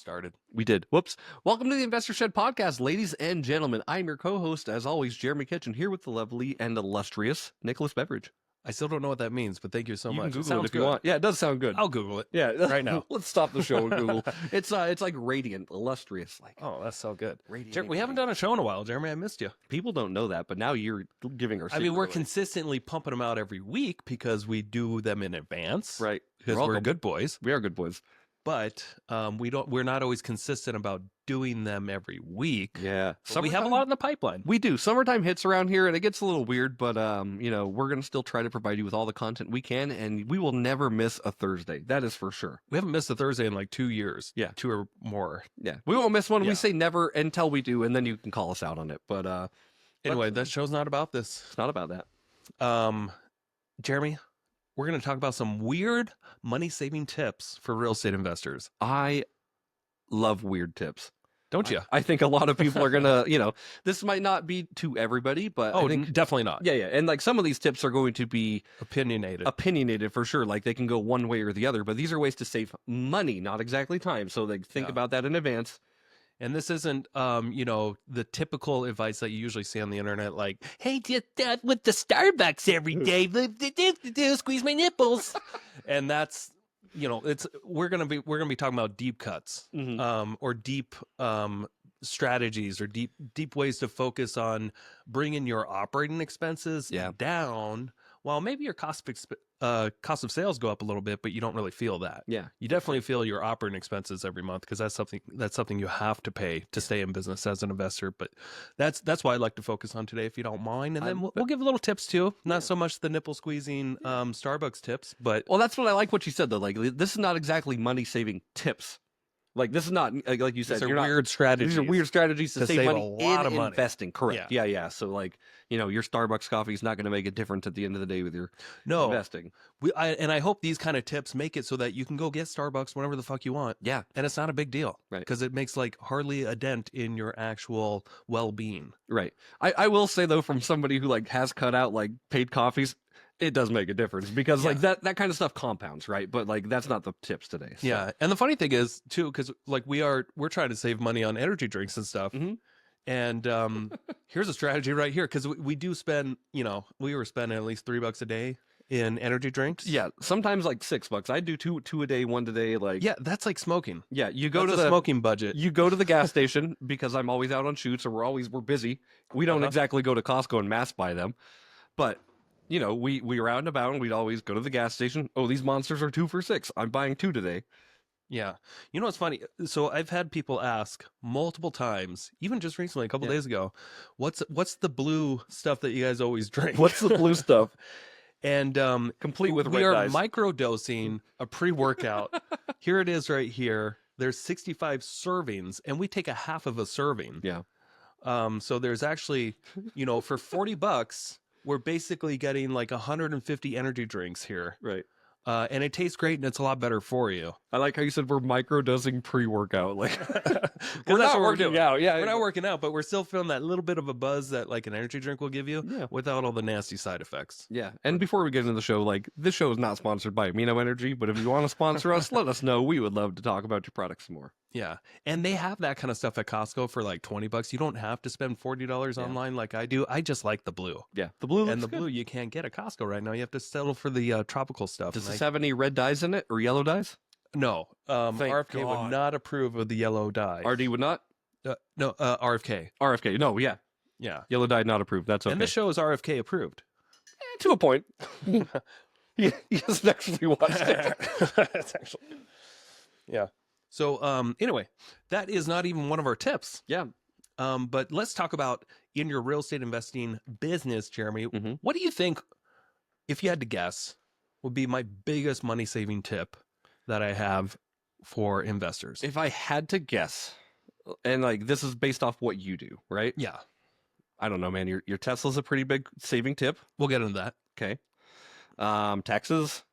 started. We did. Whoops. Welcome to the Investor Shed podcast, ladies and gentlemen. I'm your co-host, as always, Jeremy Kitchen, here with the lovely and illustrious Nicholas Beveridge. I still don't know what that means, but thank you so You much. can Google it if you want. Yeah, it does sound good. I'll Google it. Yeah, right now. Let's stop the show and Google. It's like radiant, illustrious. Like, oh, that's so good. Radiant. We haven't done a show in a while, Jeremy. I missed you. People don't know that, but now you're giving our. I mean, we're consistently pumping them out every week because we do them in advance, right? Because we're good boys. We are good boys. But we're not always consistent about doing them every week. Yeah. We have a lot in the pipeline. We do. Summertime hits around here and it gets a little weird, but we're going to still try to provide you with all the content we can, and we will never miss a Thursday. That is for sure. We haven't missed a Thursday in like 2 years. Yeah. 2 or more. Yeah. We won't miss one. Yeah. We say never until we do, and then you can call us out on it. But anyway, that show's not about this. It's not about that. Jeremy, we're going to talk about some weird money-saving tips for real estate investors. I love weird tips. Don't you? I think a lot of people are going to, this might not be to everybody, but I think, definitely not. Yeah. And like some of these tips are going to be opinionated for sure. Like they can go one way or the other, but these are ways to save money, not exactly time. So like think about that in advance. And this isn't, the typical advice that you usually see on the internet, like, hey, just with the Starbucks every day, squeeze my nipples. And that's, we're gonna be talking about deep cuts, or deep strategies, or deep ways to focus on bringing your operating expenses down, while maybe your cost of sales go up a little bit, but you don't really feel that. Yeah, you definitely feel your operating expenses every month, because that's something you have to pay to stay in business as an investor. But that's why I'd like to focus on today, if you don't mind. And then we'll give little tips too. Not so much the nipple squeezing Starbucks tips, but that's what I like what you said though. Like this is not exactly money saving tips. Like this is not, like you said, these are weird strategies. These are weird strategies to save money a lot of money. Investing. Correct. Yeah. So like, your Starbucks coffee is not going to make a difference at the end of the day with your investing. I hope these kind of tips make it so that you can go get Starbucks whenever the fuck you want. Yeah. And it's not a big deal. Right. Because it makes like hardly a dent in your actual well-being. Right. I will say though, from somebody who like has cut out like paid coffees, it does make a difference, because like that kind of stuff compounds, right? But like that's not the tips today. So. Yeah, and the funny thing is too, because like we're trying to save money on energy drinks and stuff, and here's a strategy right here, because we do spend, we were spending at least $3 a day in energy drinks. Yeah, sometimes like $6. I do two a day, one today. Like that's like smoking. Yeah, you go to the smoking budget. You go to the gas station, because I'm always out on shoots, or we're busy. We don't exactly go to Costco and mass buy them, but. We were out and about, and we'd always go to the gas station. Oh, these monsters are 2 for $6. I'm buying 2 today. Yeah. You know what's funny? So I've had people ask multiple times, even just recently, a couple days ago, what's the blue stuff that you guys always drink? What's the blue stuff? And complete with we red are dyes. Microdosing a pre-workout. Here it is right here. There's 65 servings, and we take a half of a serving. Yeah. So there's actually, for $40, we're basically getting like 150 energy drinks here. Right. And it tastes great, and it's a lot better for you. I like how you said we're microdosing pre-workout. Like we're not working out. Yeah. We're not working out, but we're still feeling that little bit of a buzz that like an energy drink will give you without all the nasty side effects. Yeah. And before we get into the show, like this show is not sponsored by Amino Energy, but if you want to sponsor us, let us know. We would love to talk about your products some more. Yeah. And they have that kind of stuff at Costco for like $20. You don't have to spend $40 online like I do. I just like the blue. Yeah. The blue and the blue you can't get at Costco right now. You have to settle for the tropical stuff. Does this have any red dyes in it or yellow dyes? No. RFK God. would not approve of the yellow dye. RD would not? No, RFK. RFK. No, yeah. Yeah. Yellow dye not approved. That's okay. And this show is RFK approved. To a point. He hasn't actually watched it. That's actually... Yeah. So anyway, that is not even one of our tips. Yeah. But let's talk about in your real estate investing business, Jeremy. What do you think, if you had to guess, would be my biggest money saving tip that I have for investors? If I had to guess, and like this is based off what you do, right? Yeah. I don't know, man. Your Tesla's a pretty big saving tip. We'll get into that. Okay. Taxes.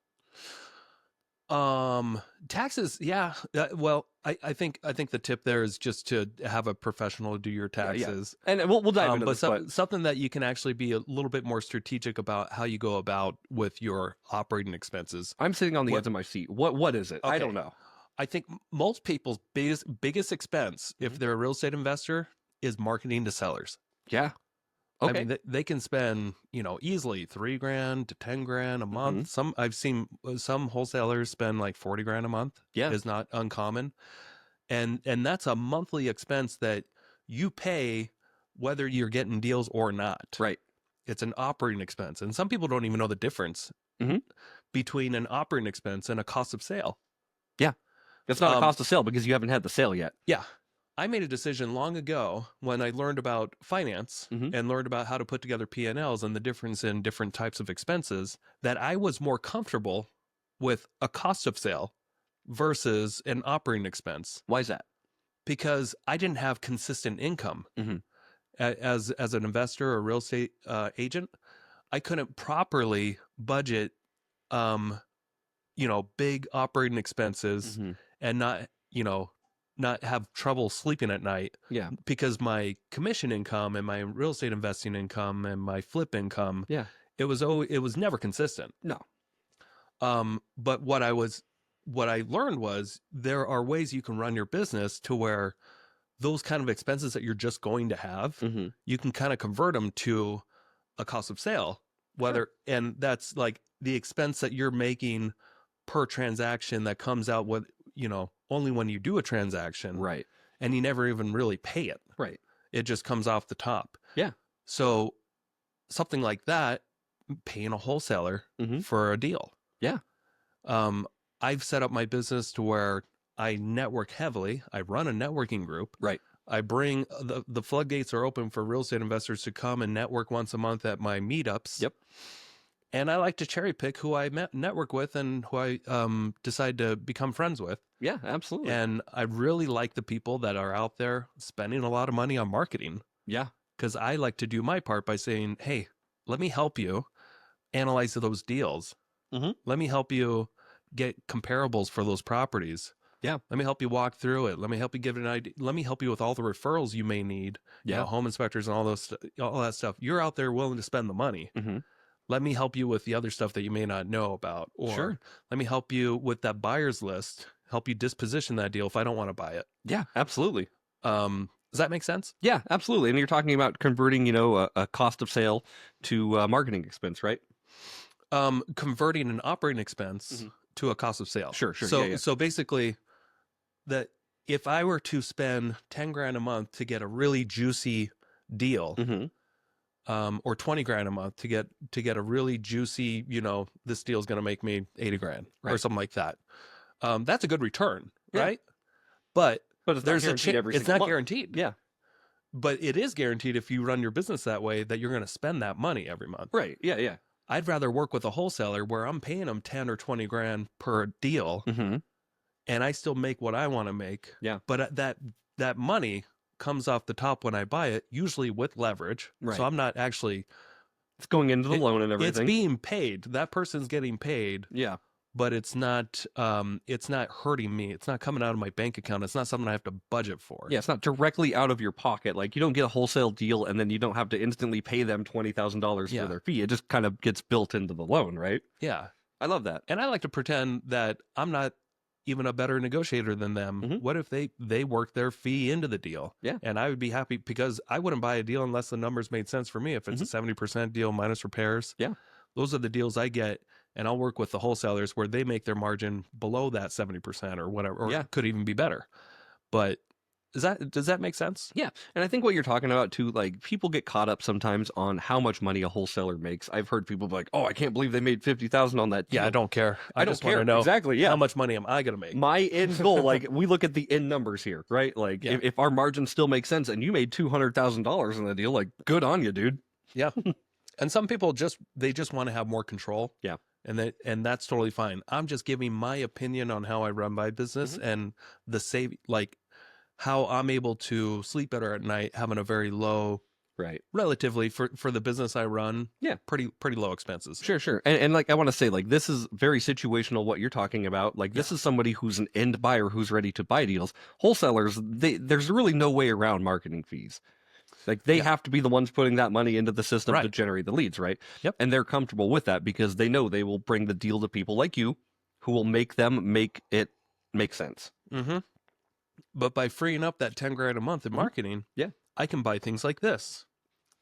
Taxes, yeah. Well, I think the tip there is just to have a professional do your taxes. Yeah. And we'll dive into this, but something that you can actually be a little bit more strategic about how you go about with your operating expenses. I'm sitting on the edge of my seat. What is it? Okay. I don't know. I think most people's biggest expense, if they're a real estate investor, is marketing to sellers. Yeah. I Okay. mean, they can spend, easily $3,000 to $10,000 a month. I've seen some wholesalers spend like $40,000 a month. Yeah. Is not uncommon, and that's a monthly expense that you pay whether you're getting deals or not. Right. It's an operating expense, and some people don't even know the difference between an operating expense and a cost of sale. Yeah. It's not a cost of sale because you haven't had the sale yet. Yeah. I made a decision long ago when I learned about finance and learned about how to put together P&Ls and the difference in different types of expenses that I was more comfortable with a cost of sale versus an operating expense. Why is that? Because I didn't have consistent income. As an investor or real estate agent, I couldn't properly budget, big operating expenses and not have trouble sleeping at night. Yeah. Because my commission income and my real estate investing income and my flip income, it was never consistent. No. But what I learned was there are ways you can run your business to where those kind of expenses that you're just going to have, you can kind of convert them to a cost of sale, and that's like the expense that you're making per transaction that comes out with, only when you do a transaction. Right. And you never even really pay it. Right. It just comes off the top. Yeah. So something like that, paying a wholesaler for a deal. Yeah. I've set up my business to where I network heavily. I run a networking group. Right. I bring the floodgates are open for real estate investors to come and network once a month at my meetups. Yep. And I like to cherry pick who I network with and who I decide to become friends with. Yeah, absolutely. And I really like the people that are out there spending a lot of money on marketing. Yeah. Because I like to do my part by saying, hey, let me help you analyze those deals. Let me help you get comparables for those properties. Yeah. Let me help you walk through it. Let me help you give an idea. Let me help you with all the referrals you may need. Home inspectors and all that stuff. You're out there willing to spend the money. Let me help you with the other stuff that you may not know about. Or let me help you with that buyer's list, help you disposition that deal if I don't want to buy it. Yeah, absolutely. Does that make sense? Yeah, absolutely. And you're talking about converting, a cost of sale to a marketing expense, right? Converting an operating expense to a cost of sale. Sure. So basically, that if I were to spend $10,000 a month to get a really juicy deal, or $20,000 a month to get a really juicy, this deal is going to make me $80,000 or something like that. That's a good return, right? But it's there's not guaranteed it's not month. guaranteed. Yeah. But it is guaranteed if you run your business that way that you're going to spend that money every month. Right. Yeah. I'd rather work with a wholesaler where I'm paying them 10 or 20 grand per deal, and I still make what I want to make. Yeah. But that money comes off the top when I buy it, usually with leverage. Right. So I'm not actually. It's going into the loan and everything. It's being paid. That person's getting paid. Yeah. But it's not hurting me. It's not coming out of my bank account. It's not something I have to budget for. Yeah, it's not directly out of your pocket. Like, you don't get a wholesale deal and then you don't have to instantly pay them $20,000 for their fee. It just kind of gets built into the loan, right? Yeah. I love that. And I like to pretend that I'm not even a better negotiator than them. What if they work their fee into the deal? Yeah. And I would be happy because I wouldn't buy a deal unless the numbers made sense for me. If it's a 70% deal minus repairs. Yeah. Those are the deals I get. And I'll work with the wholesalers where they make their margin below that 70% or whatever, or could even be better. But does that make sense? Yeah. And I think what you're talking about too, like, people get caught up sometimes on how much money a wholesaler makes. I've heard people be like, oh, I can't believe they made $50,000 on that deal. Yeah, I don't care. I just don't care. want to know exactly. Yeah. How much money am I going to make? My end goal, like, we look at the end numbers here, right? Like, if our margin still makes sense and you made $200,000 in the deal, like, good on you, dude. Yeah. And some people just want to have more control. Yeah. And that's totally fine. I'm just giving my opinion on how I run my business and how I'm able to sleep better at night, having a very low, relatively for the business I run. Yeah. Pretty low expenses. Sure. And like, I want to say, like, this is very situational, what you're talking about. Like, this is somebody who's an end buyer who's ready to buy deals. Wholesalers, there's really no way around marketing fees. Like, they have to be the ones putting that money into the system to generate the leads, right? Yep. And they're comfortable with that because they know they will bring the deal to people like you who will make them make it makes sense. Mm-hmm. But by freeing up that 10 grand a month in marketing, Yeah. I can buy things like this.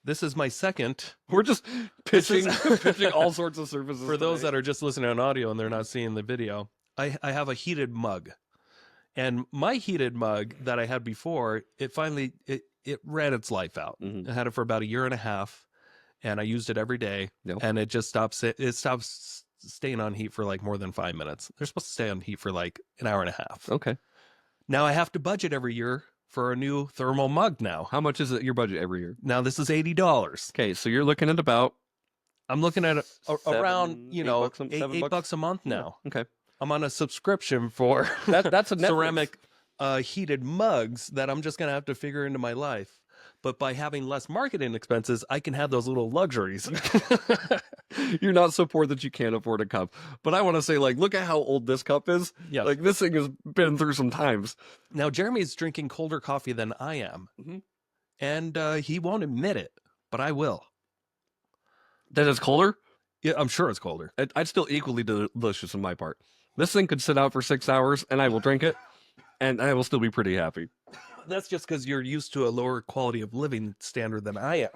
This is my second. We're just This is- pitching all sorts of services. For those that are just listening on audio and they're not seeing the video, I have a heated mug. And my heated mug that I had before, it finally, it ran its life out. Mhm. I had it for about a year and a half, and I used it every day. Yep. And it just stops staying on heat for like more than 5 minutes. They're supposed to stay on heat for like an hour and a half. Okay. Now I have to budget every year for a new thermal mug now. How much is it your budget every year? Now this is $80. Okay, so you're looking at about I'm looking at around, $8 $8 bucks a month now. Okay. I'm on a subscription for That's a Netflix. ceramic heated mugs that I'm just going to have to figure into my life. But by having less marketing expenses, I can have those little luxuries. You're not so poor that you can't afford a cup. But I want to say, like, look at how old this cup is. Yeah. Like, this thing has been through some times. Now, Jeremy's drinking colder coffee than I am. Mhm. And he won't admit it, but I will. That is colder? Yeah, I'm sure it's colder. I'd still equally delicious on my part. This thing could sit out for 6 hours, and I will drink it, and I will still be pretty happy. That's just because you're used to a lower quality of living standard than I am.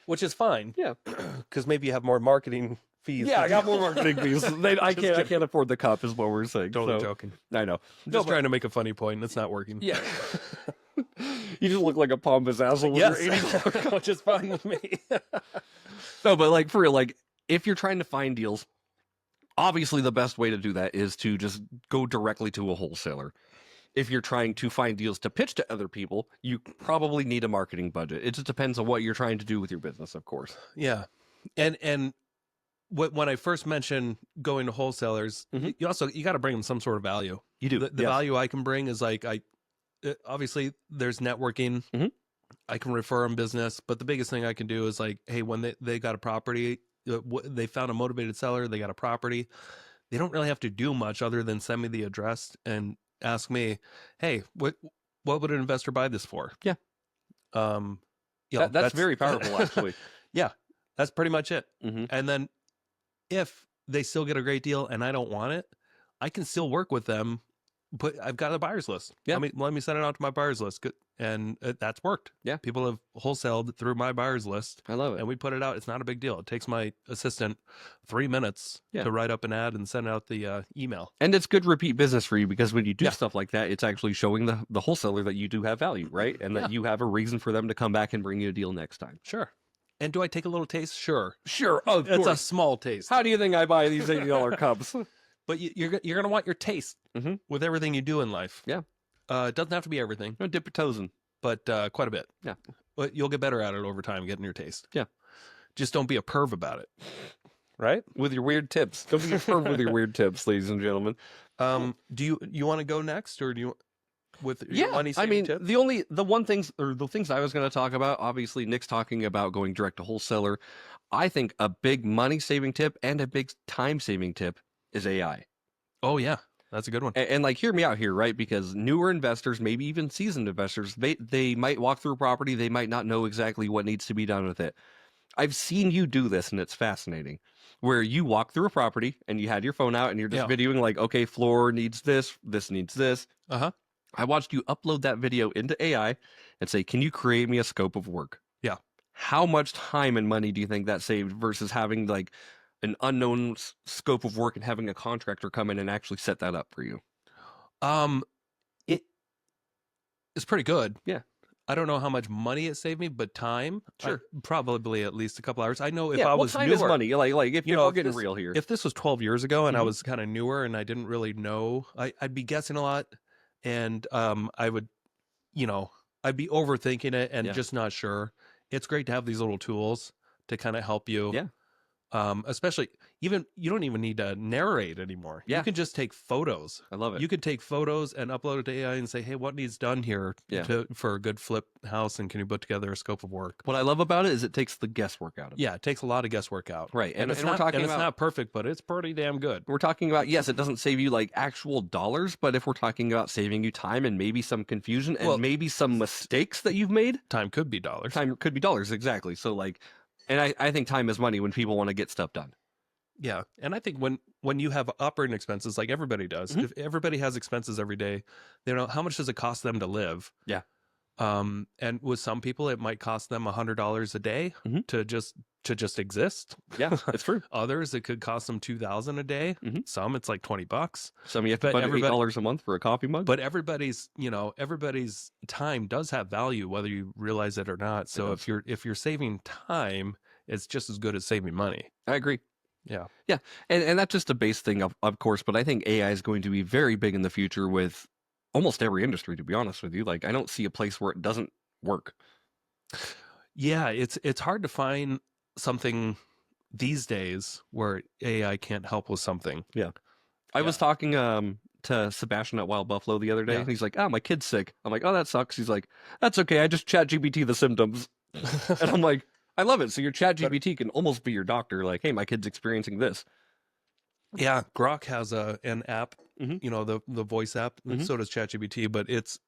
Which is fine. Yeah. Because maybe you have more marketing fees. Yeah, I got more marketing fees. I can't afford the cup, is what we're saying. Totally so, joking. I know. I'm just trying to make a funny point, and it's not working. Yeah. You just look like a pompous asshole with Yes, your $80. which is fine with me. No, but like for real, like if you're trying to find deals, obviously the best way to do that is to just go directly to a wholesaler. If you're trying to find deals to pitch to other people, you probably need a marketing budget. It just depends on what you're trying to do with your business, of course. Yeah. And when I first mentioned going to wholesalers, Mhm. you got to bring them some sort of value. You do. The yes. value I can bring is like obviously there's networking. Mhm. I can refer them business, but the biggest thing I can do is like, hey, when they got a property, they found a motivated seller, they got a property. They don't really have to do much other than send me the address and ask me, hey, what would an investor buy this for? Yeah. That's very powerful, actually. Yeah, that's pretty much it. Mhm. And then if they still get a great deal and I don't want it, I can still work with them. But I've got a buyer's list. Yeah. Let me send it out to my buyer's list. Good. And that's worked. Yeah. People have wholesaled through my buyer's list. I love it. And we put it out. It's not a big deal. It takes my assistant 3 minutes to write up an ad and send out the email. And it's good repeat business for you because when you do Yeah. stuff like that, it's actually showing the wholesaler that you do have value, right? And that you have a reason for them to come back and bring you a deal next time. Sure. And do I take a little taste? Sure. Sure. Oh, of It's a course. small taste. How do you think I buy these $80 cups? But you're going to want your taste Mhm. with everything you do in life. Yeah. It doesn't have to be everything, No, dip your toes in. but quite a bit. Yeah. But you'll get better at it over time, getting your taste. Yeah. Just don't be a perv about it. Right? With your weird tips. Don't be a perv with your weird tips, ladies and gentlemen. Do you want to go next, or do you with your Yeah, money I saving mean, tip? the things I was going to talk about, obviously Nick's talking about going direct to wholesaler. I think a big money saving tip and a big time saving tip is AI. Oh yeah, that's a good one. And like, hear me out here, right? Because newer investors, maybe even seasoned investors, they might walk through a property, they might not know exactly what needs to be done with it. I've seen you do this, and it's fascinating. Where you walk through a property and you had your phone out and you're just videoing like, okay, floor needs this needs this. Uh-huh. I watched you upload that video into AI and say, can you create me a scope of work? Yeah. How much time and money do you think that saved versus having like an unknown scope of work and having a contractor come in and actually set that up for you? It's pretty good. Yeah. I don't know how much money it saved me, but time, Sure. probably at least a couple hours. I know if Yeah, I well, was time newer, is money. Like if You you're know, getting if real here. if this was 12 years ago and I Mhm. was kind of newer and I didn't really know, I'd be guessing a lot, and I would, I'd be overthinking it and Yeah. just not sure. It's great to have these little tools to kind of help you. Yeah. Especially you don't even need to narrate anymore. Yeah. You can just take photos. I love it. You could take photos and upload it to AI and say, hey, what needs done here for a good flip house, and can you put together a scope of work? What I love about it is it takes the guesswork out of it. Yeah, it takes a lot of guesswork out. Right. And it's we're not, talking and about it's not perfect, but it's pretty damn good. We're talking about, yes, it doesn't save you like actual dollars, but if we're talking about saving you time and maybe some confusion and maybe some mistakes that you've made, Time could be dollars. time could be dollars. Exactly. So like, and I think time is money when people want to get stuff done. Yeah. And I think when you have operating expenses, like everybody does, if everybody has expenses every day, they know how much does it cost them to live? Yeah. And with some people, it might cost them $100 a day to just exist. Yeah, it's true. Others, it could cost them $2,000 a day. Some, it's like $20. Some you have to But budget everybody- $8 a month for a coffee mug. But everybody's time does have value, whether you realize it or not. So if you're saving time, it's just as good as saving money. I agree. Yeah. Yeah. And that's just a base thing, of course, but I think AI is going to be very big in the future with almost every industry, to be honest with you. Like, I don't see a place where it doesn't work. Yeah, it's hard to find something these days where AI can't help with something. Yeah. I was talking to Sebastian at Wild Buffalo the other day, and he's like, "Oh, my kid's sick." I'm like, "Oh, that sucks." He's like, "That's okay. I just chat GPT the symptoms." And I'm like, I love it. So your chat GPT can almost be your doctor. Like, hey, my kid's experiencing this. Yeah, Grok has an app, the voice app. So does ChatGPT, but it's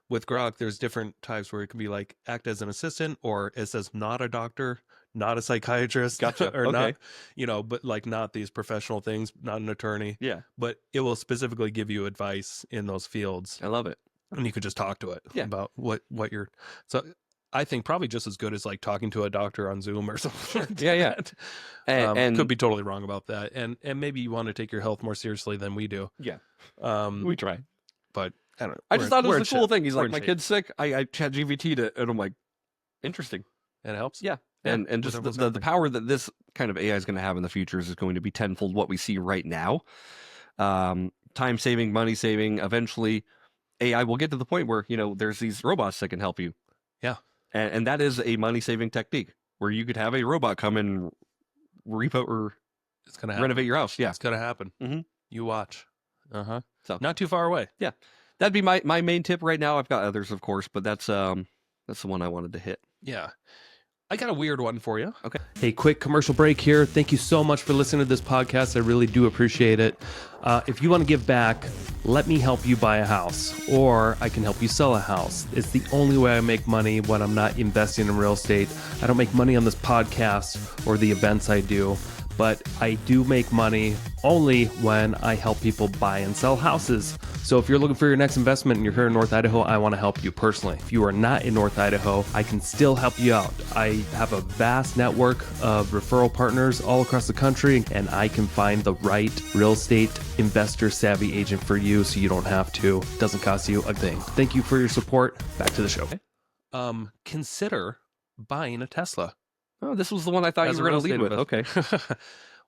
with Grok. There's different types where it can be like act as an assistant, or it says not a doctor, not a psychiatrist, Gotcha. or Okay. not, but like not these professional things, not an attorney. Yeah. But it will specifically give you advice in those fields, I love it. and you could just talk to it Yeah. about what you're. So I think probably just as good as like talking to a doctor on Zoom or something. Like Yeah. that. And Could be totally wrong about that, and maybe you want to take your health more seriously than we do. yeah, We we try. but I don't know. I just thought it We're was a in cool shape. thing. He's We're like, in my shape. kid's sick. I chat GPT'd it, and I'm like, interesting. It helps. Yeah. Yeah, And with just almost the nothing. power that this kind of AI is going to have in the future is going to be tenfold what we see right now. Time saving, money saving. Eventually, AI will get to the point where, there's these robots that can help you. Yeah. And that is a money saving technique where you could have a robot come and repo or It's gonna happen. renovate your house. Yeah. It's gonna happen. Mhm. You watch. So Not too far away. yeah, that'd be my main tip right now. I've got others, of course, but that's the one I wanted to hit. Yeah. I got a weird one for you. Okay. Hey, quick commercial break here. Thank you so much for listening to this podcast. I really do appreciate it. If you want to give back, let me help you buy a house, or I can help you sell a house. It's the only way I make money when I'm not investing in real estate. I don't make money on this podcast or the events I do, but I do make money only when I help people buy and sell houses. So if you're looking for your next investment and you're here in North Idaho, I want to help you personally. If you are not in North Idaho, I can still help you out. I have a vast network of referral partners all across the country, and I can find the right real estate investor savvy agent for you so you don't have to. It doesn't cost you a thing. Thank you for your support. Back to the show. Consider buying a Tesla. Oh, this was the one I thought As you a were going to real lead with. estate Okay.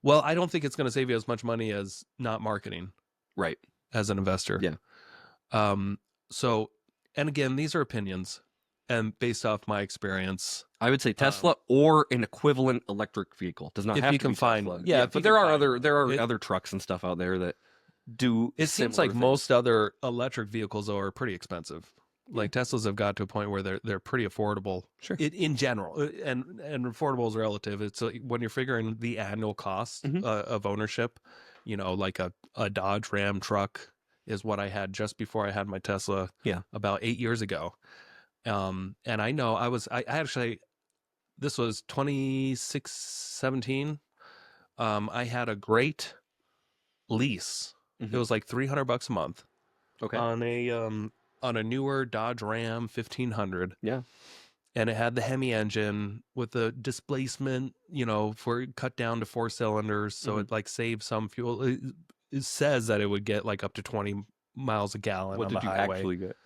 Well, I don't think it's going to save you as much money as not marketing Right. as an investor. Yeah. So, and again, these are opinions and based off my experience. I would say Tesla or an equivalent electric vehicle. Does not If have you to can be find Tesla. one. Yeah, if you but there can are find other trucks and stuff out there that do. It seems similar like things. most other electric vehicles though are pretty expensive. Like Teslas have got to a point where they're pretty affordable. Sure. In general, and affordable is relative. It's when you're figuring the annual cost of ownership, like a Dodge Ram truck is what I had just before I had my Tesla. Yeah. About 8 years ago. And I know I actually, this was 2017. I had a great lease. It was like $300 a month. Okay. On a newer Dodge Ram 1500. Yeah. And it had the Hemi engine with the displacement, for it cut down to 4 cylinders. So it like saved some fuel. It says that it would get like up to 20 miles a gallon What on did the you highway. actually get?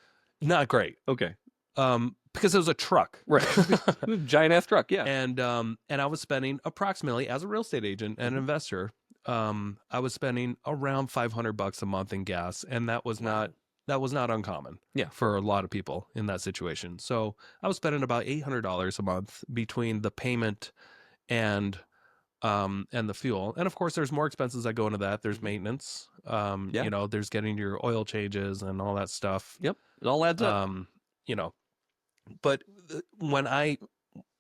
Not great. Okay. Because it was a truck. Right. Giant ass truck. Yeah. And I was spending approximately, as a real estate agent and investor, I was spending around $500 a month in gas, and that was not uncommon. Yeah. For a lot of people in that situation. So I was spending about $800 a month between the payment and the fuel, and of course there's more expenses that go into that. There's maintenance. There's getting your oil changes and all that stuff. Yep. It all adds up. But when I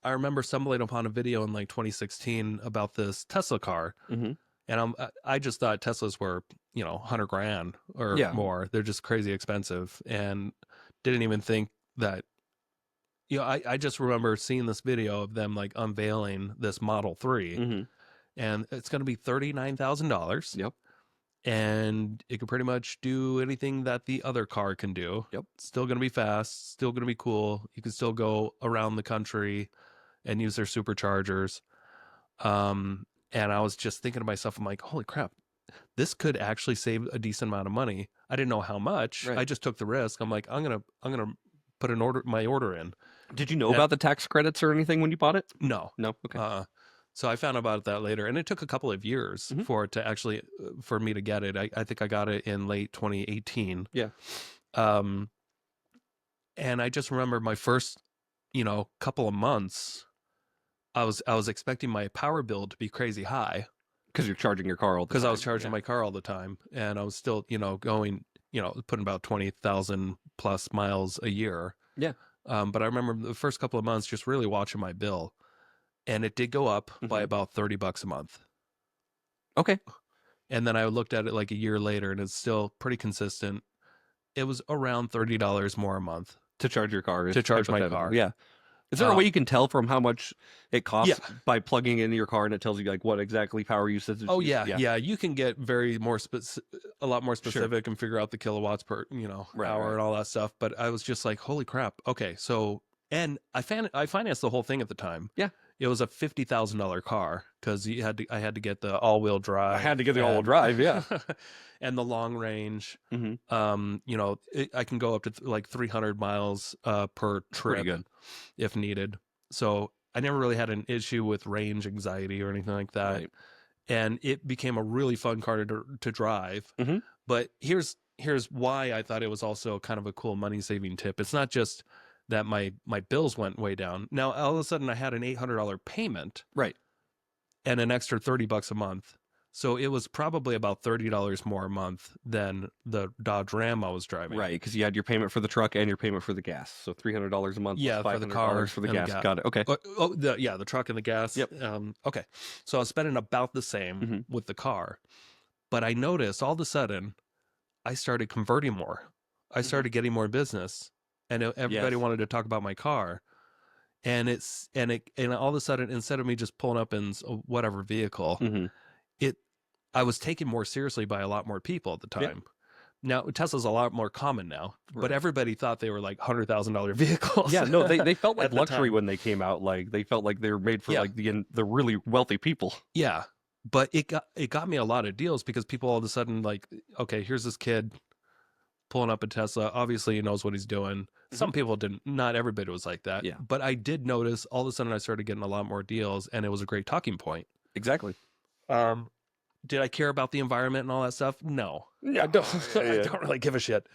remember stumbling upon a video in like 2016 about this Tesla car, and I just thought Teslas were, $100,000 or more. They're just crazy expensive, and didn't even think that. I just remember seeing this video of them like unveiling this Model 3, and it's going to be $39,000. Yep. And it can pretty much do anything that the other car can do. Yep. Still going to be fast, still going to be cool. You can still go around the country and use their superchargers. And I was just thinking to myself, I'm like, holy crap, this could actually save a decent amount of money. I didn't know how much. Right. I just took the risk. I'm like, I'm gonna put my order in. Did you know about the tax credits or anything when you bought it? No. No. Okay. So I found out about that later, and it took a couple of years for it to actually, for me to get it. I think I got it in late 2018. Yeah. And I just remember my first, couple of months, I was expecting my power bill to be crazy high Because you're charging your car all the time. because I was charging my car all the time, and I was still, going, putting about 20,000 plus miles a year. Yeah. But I remember the first couple of months just really watching my bill. And it did go up by about $30 a month. Okay. And then I looked at it like a year later, and it's still pretty consistent. It was around $30 more a month To charge your car. to charge my car. Yeah. Is there a way you can tell from how much it costs Yeah. by plugging into your car and it tells you like what exactly power usage? Oh yeah. You can get a lot more specific and figure out the kilowatts per hour and all that stuff. But I was just like, holy crap. Okay, so and I financed the whole thing at the time. Yeah. It was a $50,000 car because I had to get the all-wheel drive. I had to get the all-wheel drive, yeah. And the long range. Mm-hmm. I can go up to like 300 miles per trip Pretty good. if needed. So I never really had an issue with range anxiety or anything like that. Right. And it became a really fun car to drive. Mm-hmm. But here's why I thought it was also kind of a cool money-saving tip. It's not just that my bills went way down. Now, all of a sudden, I had an $800 payment. Right. And an extra $30 a month. So it was probably about $30 more a month than the Dodge Ram I was driving. Right, because you had your payment for the truck and your payment for the gas. So $300 a month. Yeah, for the car for the and the gas. gas. Got it. Okay. The truck and the gas. Yep. Okay. So I was spending about the same with the car. But I noticed all of a sudden, I started converting more. I started getting more business. And everybody wanted to talk about my car. And all of a sudden, instead of me just pulling up in whatever vehicle, I was taken more seriously by a lot more people at the time. Yeah. Now, Tesla's a lot more common now, but everybody thought they were like $100,000 vehicles. Yeah, no, they felt like luxury time. When they came out. Like they felt like they were made for like the really wealthy people. Yeah, but it got me a lot of deals because people all of a sudden like, okay, here's this kid pulling up a Tesla. Obviously, he knows what he's doing. Some people didn't. Not everybody was like that. Yeah. But I did notice all of a sudden I started getting a lot more deals, and it was a great talking point. Exactly. Did I care about the environment and all that stuff? No. Yeah. I don't. I don't really give a shit.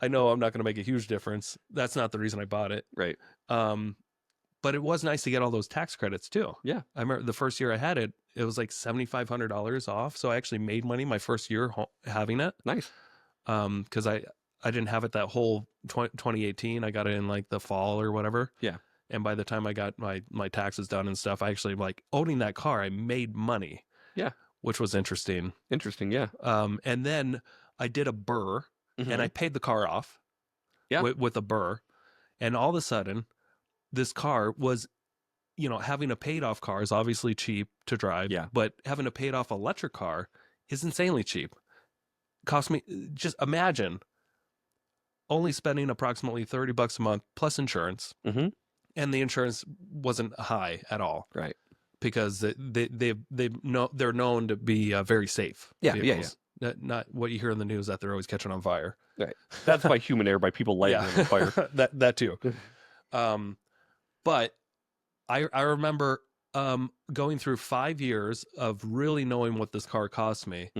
I know I'm not going to make a huge difference. That's not the reason I bought it. Right. But it was nice to get all those tax credits too. Yeah. I remember the first year I had it, it was like $7,500 off. So I actually made money my first year having it. Nice. Because I didn't have it that whole 2018. I got it in like the fall or whatever. Yeah. And by the time I got my taxes done and stuff, I actually like owning that car. I made money. Yeah. Which was interesting. Interesting. Yeah. And then I did a burr and I paid the car off. Yeah. With a burr, and all of a sudden, this car was, having a paid off car is obviously cheap to drive. Yeah. But having a paid off electric car is insanely cheap. Cost me, just imagine only spending approximately $30 a month plus insurance. And the insurance wasn't high at all. Right. Because they're known to be very safe. Yeah. Vehicles. Not what you hear in the news that they're always catching on fire. Right. That's by human error, by people lighting them on fire. that too. But I remember going through 5 years of really knowing what this car cost me,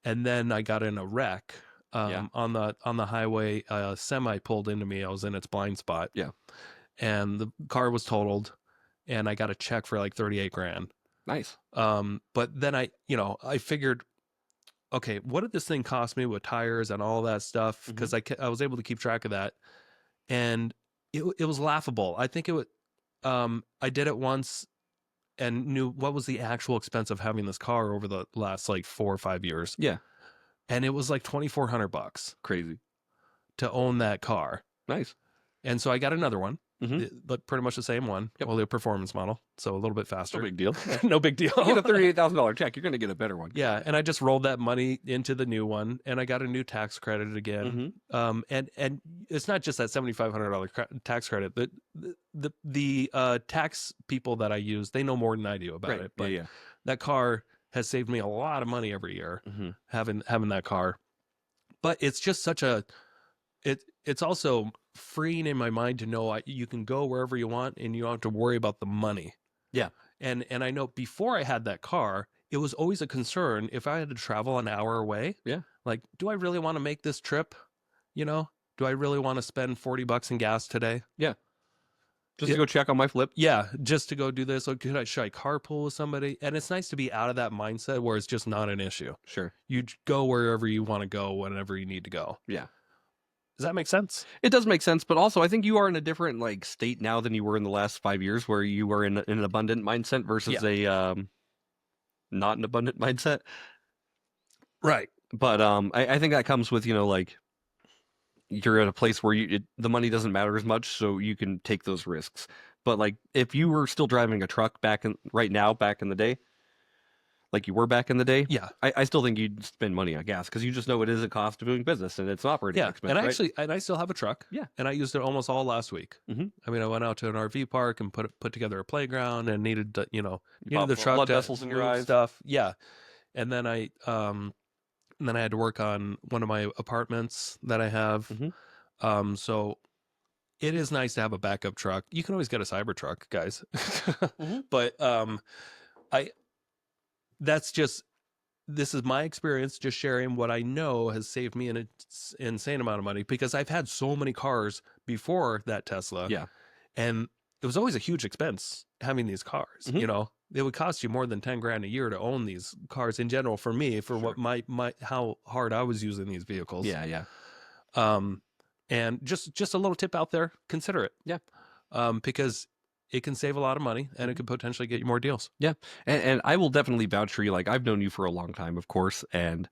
and then I got in a wreck on the highway. A semi pulled into me. I was in its blind spot. Yeah, and the car was totaled, and I got a check for like $38,000. Nice. But then I figured, okay, what did this thing cost me with tires and all that stuff? Because I was able to keep track of that, and it was laughable. I think it was. I did it once and knew what was the actual expense of having this car over the last like 4 or 5 years. Yeah, and it was like $2,400. Crazy to own that car. Nice. And so I got another one, but pretty much the same one, Yep. only a performance model, so a little bit No faster. big deal. No big deal. You get a $38,000 check, you're going to get a better one. Yeah, and I just rolled that money into the new one, and I got a new tax credit again. And it's not just that $7,500 tax credit. The tax people that I use, they know more than I do about Right. it. But yeah. that car has saved me a lot of money every year having that car. But it's just such a it's also freeing in my mind to know you can go wherever you want and you don't have to worry about the money. Yeah. And I know before I had that car, it was always a concern if I had to travel an hour away. Yeah. Like, do I really want to make this trip? You know, do I really want to spend $40 in gas today? Yeah. Just to go check on my flip. Yeah, just to go do this. Or should I carpool with somebody? And it's nice to be out of that mindset where it's just not an issue. Sure. You go wherever you want to go, whenever you need to go. Yeah. Does that make sense? It does make sense, but also I think you are in a different like state now than you were in the last 5 years, where you were in an abundant mindset versus a not an abundant mindset. Right. But I think that comes with, like, you're at a place where the money doesn't matter as much, so you can take those risks. But like, if you were still driving a truck back in the day, like you were back in the day, Yeah. I still think you'd spend money on gas because you just know it is a cost of doing business and it's an operating expense. And I still have a truck. Yeah. And I used it almost all last week. I mean, I went out to an RV park and put together a playground and needed the truck blood to vessels in your move eyes. stuff. Yeah. And then I had to work on one of my apartments that I have. So it is nice to have a backup truck. You can always get a cyber truck, guys. But this is my experience, just sharing what I know has saved me an insane amount of money, because I've had so many cars before that Tesla. Yeah. And it was always a huge expense having these cars. It would cost you more than 10 grand a year to own these cars in general for me, for what how hard I was using these vehicles. Yeah. And just a little tip out there, consider it. Yeah. Because it can save a lot of money and it could potentially get you more deals. Yeah. And I will definitely vouch for you. Like, I've known you for a long time, of course. And,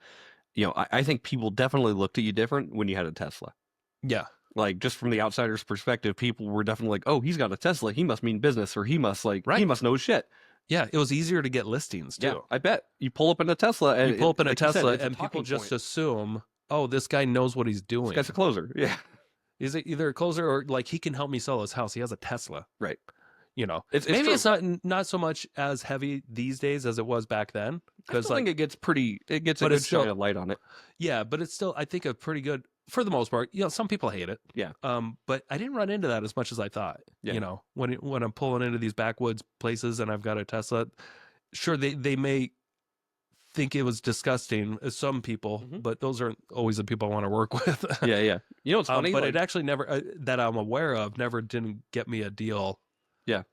I think people definitely looked at you different when you had a Tesla. Yeah. Like, just from the outsider's perspective, people were definitely like, oh, he's got a Tesla. He must mean business, or he must he must know shit. Yeah. It was easier to get listings too. Yeah, I bet. You pull up in a Tesla and people just assume, oh, this guy knows what he's doing. This guy's a closer. Yeah. Is it either a closer or like he can help me sell his house? He has a Tesla. Right. It's maybe true. It's not so much as heavy these days as it was back then. Because I think it gets a good shine of light on it. Yeah, but it's still, I think, a pretty good, for the most part. Some people hate it. Yeah. But I didn't run into that as much as I thought. Yeah. When I'm pulling into these backwoods places and I've got a Tesla, sure, they may think it was disgusting as some people, but those aren't always the people I want to work with. Yeah. It's funny, but it actually never, that I'm aware of, never didn't get me a deal. Yeah.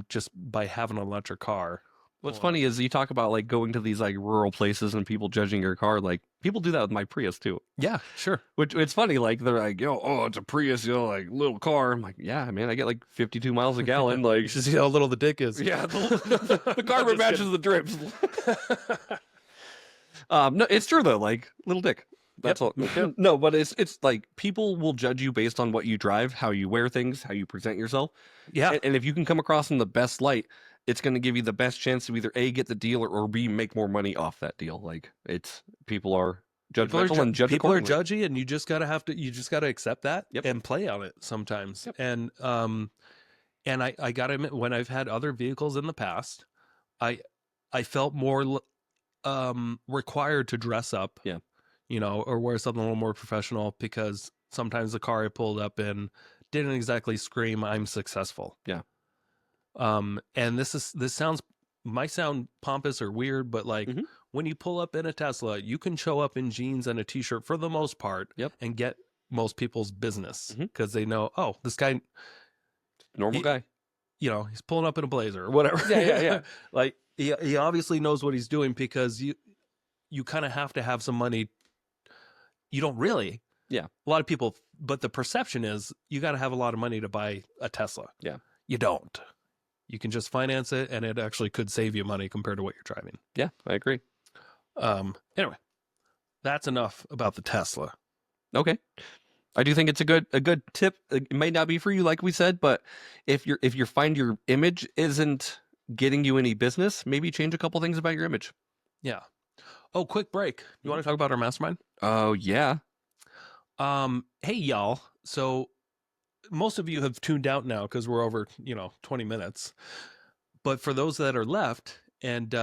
Just by having an electric car. What's funny is you talk about like going to these like rural places and people judging your car. Like, people do that with my Prius too. Yeah, sure. Which, it's funny. Like, they're like, oh, it's a Prius, like little car. I'm like, yeah, man, I get like 52 miles a gallon. Like, you should see how little the dick is. Yeah, the carbon matches the drips. No, it's true though. Like, little dick. That's all. No, but it's like, people will judge you based on what you drive, how you wear things, how you present yourself. Yeah. And if you can come across in the best light, it's going to give you the best chance to either A, get the deal, or B, make more money off that deal. Like, people are judgmental and judge people are accordingly. judgy, and you just gotta accept that and play on it sometimes. And I gotta admit, when I've had other vehicles in the past, I felt more required to dress up. Yeah. Or wear something a little more professional, because sometimes the car I pulled up in didn't exactly scream, I'm successful. Yeah. And this might sound pompous or weird, but like, when you pull up in a Tesla, you can show up in jeans and a t-shirt for the most part and get most people's business, because they know, oh, this guy, normal guy, he's pulling up in a blazer or whatever. Yeah. Like, he obviously knows what he's doing, because you kind of have to have some money. You don't really. Yeah. A lot of people, but the perception is you got to have a lot of money to buy a Tesla. Yeah. You don't. You can just finance it, and it actually could save you money compared to what you're driving. Yeah, I agree. Anyway, that's enough about the Tesla. Okay. I do think it's a good tip. It may not be for you, like we said, but if you find your image isn't getting you any business, maybe change a couple things about your image. Yeah. Oh, quick break. You want to talk about our mastermind? Oh yeah. Hey y'all. So most of you have tuned out now because we're over, 20 minutes. But for those that are left, and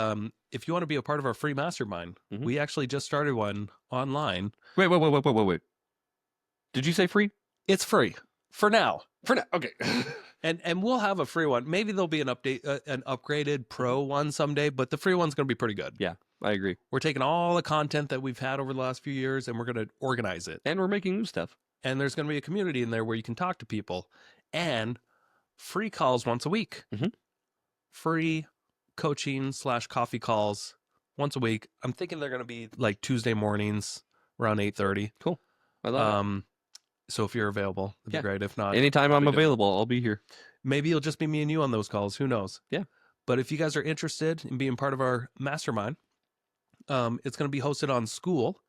if you want to be a part of our free mastermind, we actually just started one online. Wait. Did you say free? It's free for now. For now, okay. And we'll have a free one. Maybe there'll be an upgraded pro one someday, but the free one's going to be pretty good. Yeah, I agree. We're taking all the content that we've had over the last few years and we're going to organize it. And we're making new stuff. And there's going to be a community in there where you can talk to people and free calls once a week. Free coaching / coffee calls once a week. I'm thinking they're going to be like Tuesday mornings around 8:30. Cool. I love it. So if you're available, it'd be great. If not, anytime I'm available, I'll be here. Maybe it'll just be me and you on those calls. Who knows? Yeah. But if you guys are interested in being part of our mastermind, it's going to be hosted on School.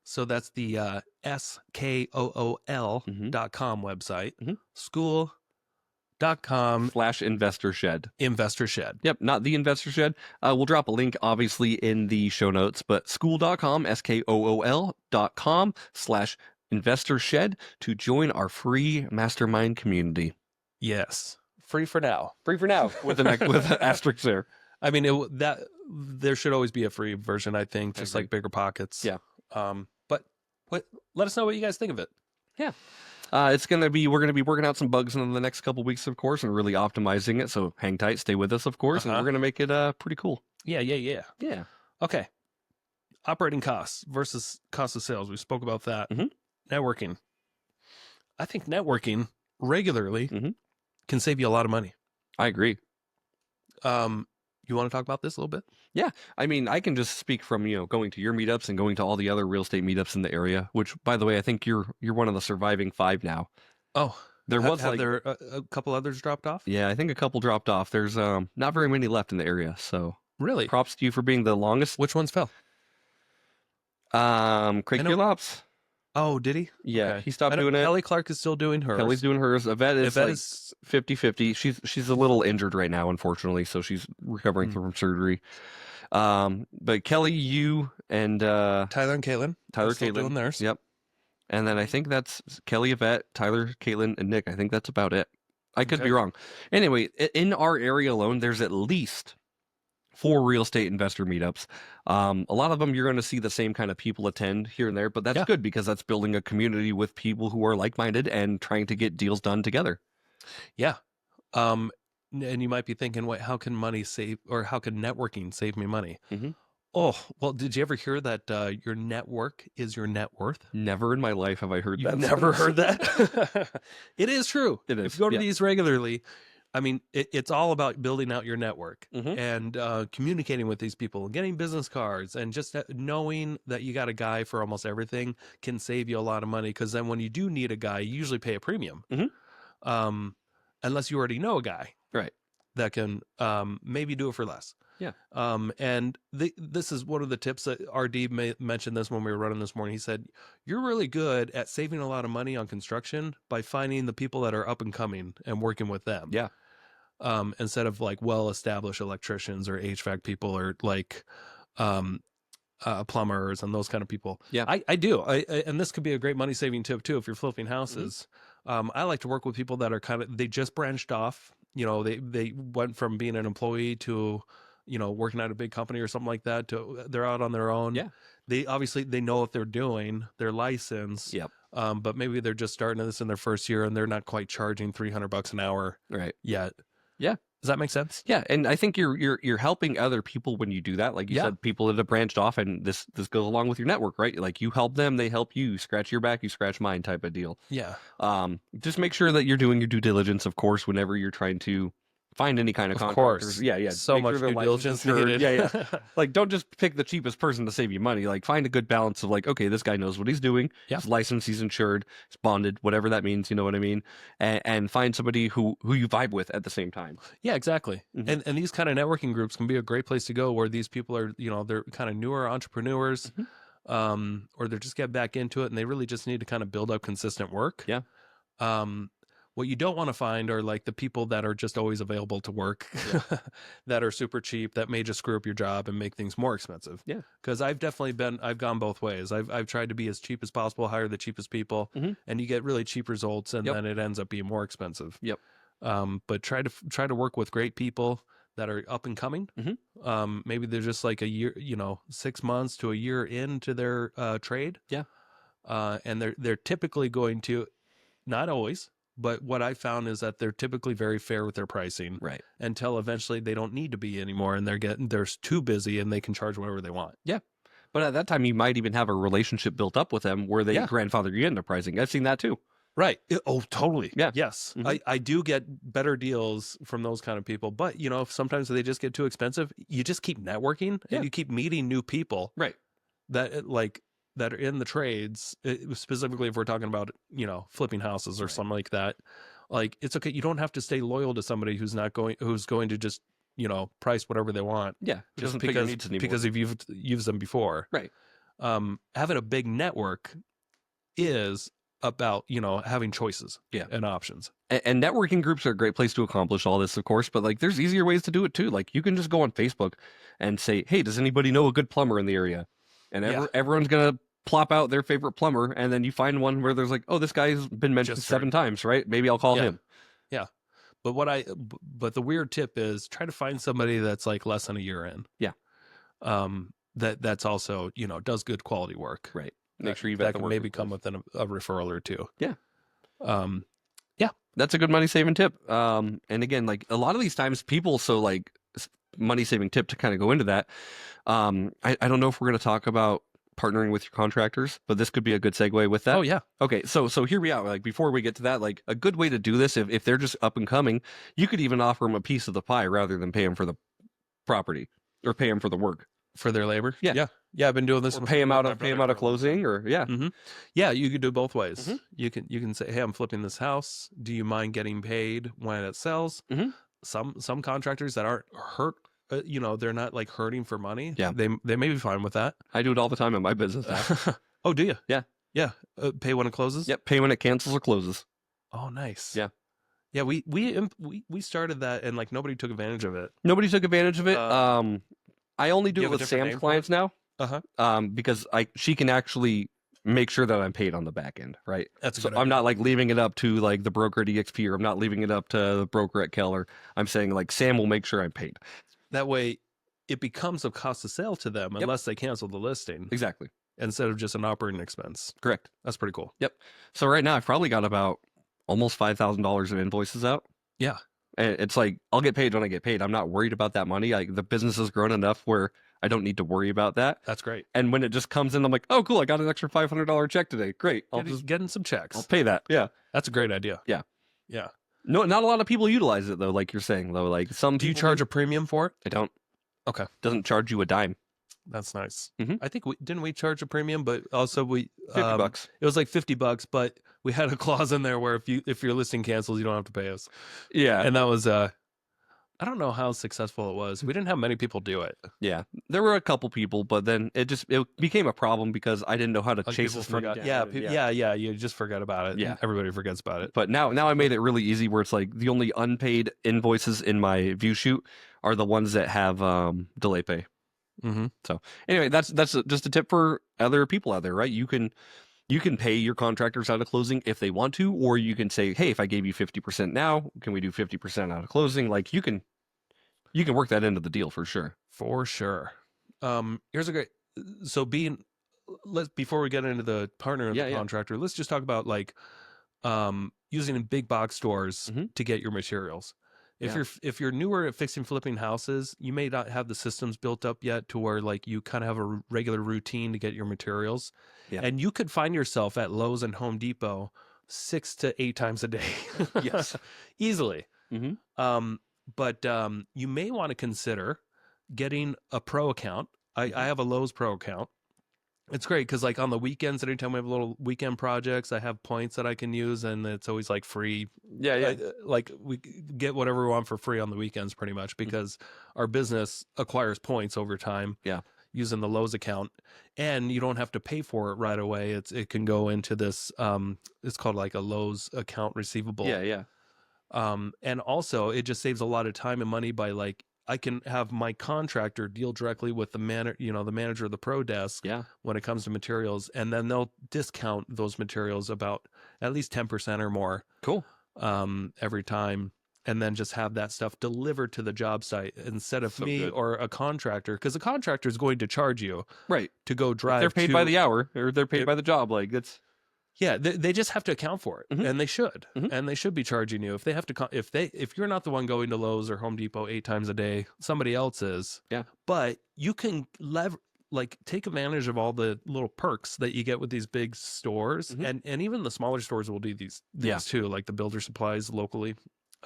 So that's the SKOOL.com website. School.com/Investor Shed. Investor Shed. Yep, not the Investor Shed. We'll drop a link, obviously, in the show notes, but school.com, SKOOL.com/Investor Shed to join our free mastermind community. Yes. Free for now. Free for now, with an asterisk there. I mean, there should always be a free version, I think, just like Bigger Pockets. Yeah. But let us know what you guys think of it. Yeah. We're going to be working out some bugs in the next couple weeks, of course, and really optimizing it. So hang tight, stay with us, of course, and we're going to make it pretty cool. Yeah. Yeah. Okay. Operating costs versus cost of sales. We spoke about that. Networking. I think networking regularly can save you a lot of money. I agree. You want to talk about this a little bit? Yeah. I mean, I can just speak from, going to your meetups and going to all the other real estate meetups in the area, which, by the way, I think you're one of the surviving 5 now. Oh, there was have there a couple others dropped off? Yeah, I think a couple dropped off. There's not very many left in the area. So really, props to you for being the longest. Which ones fell? Craig Lops. Oh, did he? Yeah, okay. He stopped doing it. Kelly Clark is still doing hers. Kelly's doing hers. Yvette is 50-50. She's a little injured right now, unfortunately, so she's recovering from surgery. But Kelly, you and Tyler and Caitlin. Tyler, Caitlin doing theirs. Yep. And then I think that's Kelly, Yvette, Tyler, Caitlin, and Nick. I think that's about it. I could be wrong. Anyway, in our area alone, there's at least 4 real estate investor meetups. A lot of them you're going to see the same kind of people attend here and there, but that's good because that's building a community with people who are like-minded and trying to get deals done together. Yeah. And you might be thinking, wait, how can money save, or how can networking save me money? Oh, well, did you ever hear that your network is your net worth? Never in my life have I heard that. You've never heard that? It is true. It is. If you go to these regularly, I mean, it's all about building out your network and communicating with these people and getting business cards, and just knowing that you got a guy for almost everything can save you a lot of money, because then when you do need a guy, you usually pay a premium. Unless you already know a guy that can maybe do it for less. Yeah. And this is one of the tips that RD mentioned this when we were running this morning. He said, you're really good at saving a lot of money on construction by finding the people that are up and coming and working with them. Yeah. Instead of like well-established electricians or HVAC people or like plumbers and those kind of people. Yeah. I do. And this could be a great money-saving tip too if you're flipping houses. I like to work with people that are they just branched off. They went from being an employee to working at a big company or something like that, to they're out on their own. Yeah. They obviously know what they're doing, they're licensed. Yep. But maybe they're just starting this in their first year and they're not quite charging $300 an hour yet. Yeah. Does that make sense? Yeah. And I think you're helping other people when you do that. Like you said, people that have branched off, and this goes along with your network, right? Like you help them, they help you. Scratch your back, you scratch mine type of deal. Yeah. Just make sure that you're doing your due diligence, of course, whenever you're trying to find any kind of contractors. Course. Yeah. So make much sure due diligence needed. Yeah. Like, don't just pick the cheapest person to save you money. Like, find a good balance of like, okay, this guy knows what he's doing. He's licensed, he's insured, he's bonded, whatever that means. You know what I mean? And find somebody who you vibe with at the same time. Yeah, exactly. And these kind of networking groups can be a great place to go, where these people are, they're kind of newer entrepreneurs. or they're just getting back into it and they really just need to kind of build up consistent work. Yeah. What you don't want to find are like the people that are just always available to work, that are super cheap, that may just screw up your job and make things more expensive. Yeah. Because I've gone both ways. I've tried to be as cheap as possible, hire the cheapest people, and you get really cheap results, and then it ends up being more expensive. Yep. But try to work with great people that are up and coming. Maybe they're just like a year, 6 months to a year into their trade. Yeah. And they're typically going to, not always, but what I found is that they're typically very fair with their pricing, Right. until eventually they don't need to be anymore, and they're too busy and they can charge whatever they want. Yeah. But at that time, you might even have a relationship built up with them where they grandfather you into pricing. I've seen that too. Right. Oh, totally. Yeah. Yes. I do get better deals from those kind of people, but sometimes they just get too expensive. You just keep networking and you keep meeting new people. Right. That are in the trades, specifically if we're talking about, flipping houses or something like that. Like, it's okay. You don't have to stay loyal to somebody who's going to just, price whatever they want. Yeah. Just doesn't fit your needs anymore. because if you've used them before. Right. Having a big network is about, having choices and options. And networking groups are a great place to accomplish all this, of course, but like there's easier ways to do it too. Like you can just go on Facebook and say, hey, does anybody know a good plumber in the area? And everyone's going to plop out their favorite plumber. And then you find one where there's like, oh, this guy's been mentioned 7 times, right? Maybe I'll call him. Yeah. But the weird tip is try to find somebody that's like less than a year in. Yeah. That's also, does good quality work. Right. Make sure you that can maybe come with a referral or two. Yeah. Yeah. That's a good money saving tip. And again, like a lot of these times people, so like money saving tip to kind of go into that. I don't know if we're going to talk about partnering with your contractors, but this could be a good segue with that. Oh yeah. Okay. So here we are. Like before we get to that, like a good way to do this, if they're just up and coming, you could even offer them a piece of the pie rather than pay them for the property or pay them for the work. For their labor. Yeah. I've been doing this. Or pay them out of closing or Yeah, you could do both ways. You can say, hey, I'm flipping this house. Do you mind getting paid when it sells? Some contractors that aren't hurt, they're not like hurting for money. Yeah. They may be fine with that. I do it all the time in my business now. Oh, do you? Yeah. Yeah. Pay when it closes? Yep. Pay when it cancels or closes. Oh, nice. Yeah. Yeah, we started that and like nobody took advantage of it. Nobody took advantage of it. I only do it with Sam's clients now. Because she can actually make sure that I'm paid on the back end, right? So I'm not like leaving it up to like the broker at EXP, or I'm not leaving it up to the broker at Keller. I'm saying like Sam will make sure I'm paid. That way it becomes a cost of sale to them unless they cancel the listing. Exactly. Instead of just an operating expense. Correct. That's pretty cool. Yep. So right now I've probably got about almost $5,000 of invoices out. Yeah. And it's like, I'll get paid when I get paid. I'm not worried about that money. Like the business has grown enough where I don't need to worry about that. That's great. And when it just comes in, I'm like, oh, cool. I got an extra $500 check today. Great. I'll just get in some checks. I'll pay that. Yeah. That's a great idea. Yeah. Yeah. No, not a lot of people utilize it though. Like you're saying though, like some do you charge a premium for it? I don't. Okay. Doesn't charge you a dime. That's nice. I think didn't we charge a premium, but also we $50. It was like $50, but we had a clause in there where if your listing cancels, you don't have to pay us. Yeah. And that was I don't know how successful it was. We didn't have many people do it. Yeah, there were a couple people, but then it became a problem because I didn't know how to chase this money down. Yeah. You just forget about it. Yeah, everybody forgets about it. But now I made it really easy, where it's like the only unpaid invoices in my view shoot are the ones that have delay pay. So anyway, that's just a tip for other people out there, right? You can pay your contractors out of closing if they want to, or you can say, hey, if I gave you 50% now, can we do 50% out of closing? Like you can work that into the deal for sure. For sure. Here's a great, so before we get into the partner and the contractor, let's just talk about like using in big box stores to get your materials. If you're newer at fixing flipping houses, you may not have the systems built up yet to where like you kind of have a regular routine to get your materials. Yeah. And you could find yourself at Lowe's and Home Depot 6 to 8 times a day. Yes. Easily. But you may want to consider getting a pro account. I have a Lowe's pro account. It's great because like on the weekends, anytime we have little weekend projects, I have points that I can use, and it's always like free. Yeah. Like we get whatever we want for free on the weekends, pretty much, because our business acquires points over time. Yeah. using the Lowe's account, and you don't have to pay for it right away. It can go into this it's called like a Lowe's account receivable. Yeah. And also it just saves a lot of time and money by like I can have my contractor deal directly with the the manager of the pro desk Yeah. when it comes to materials, and then they'll discount those materials about at least 10% or more Cool. every time, and then just have that stuff delivered to the job site instead of So me good. or a contractor, because a contractor is going to charge you Right. to go drive. They're paid by to- the hour, or they're paid by the job. Like it's Yeah, they just have to account for it, Mhm. and they should, Mhm. and they should be charging you if they have to. If you're not the one going to Lowe's or Home Depot 8 times a day, somebody else is. Yeah. But you can take advantage of all the little perks that you get with these big stores, Mhm. and even the smaller stores will do these Yeah. too, like the builder supplies locally.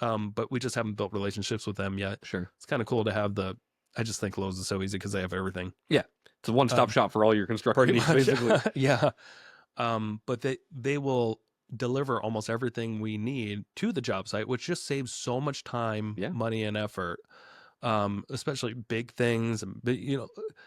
But we just haven't built relationships with them yet. sure. It's kind of cool to have the. I just think Lowe's is so easy because they have everything. It's a one-stop shop for all your construction Pretty needs, much, basically. yeah. But they will deliver almost everything we need to the job site, which just saves so much time, Yeah. money, and effort. Especially big things, and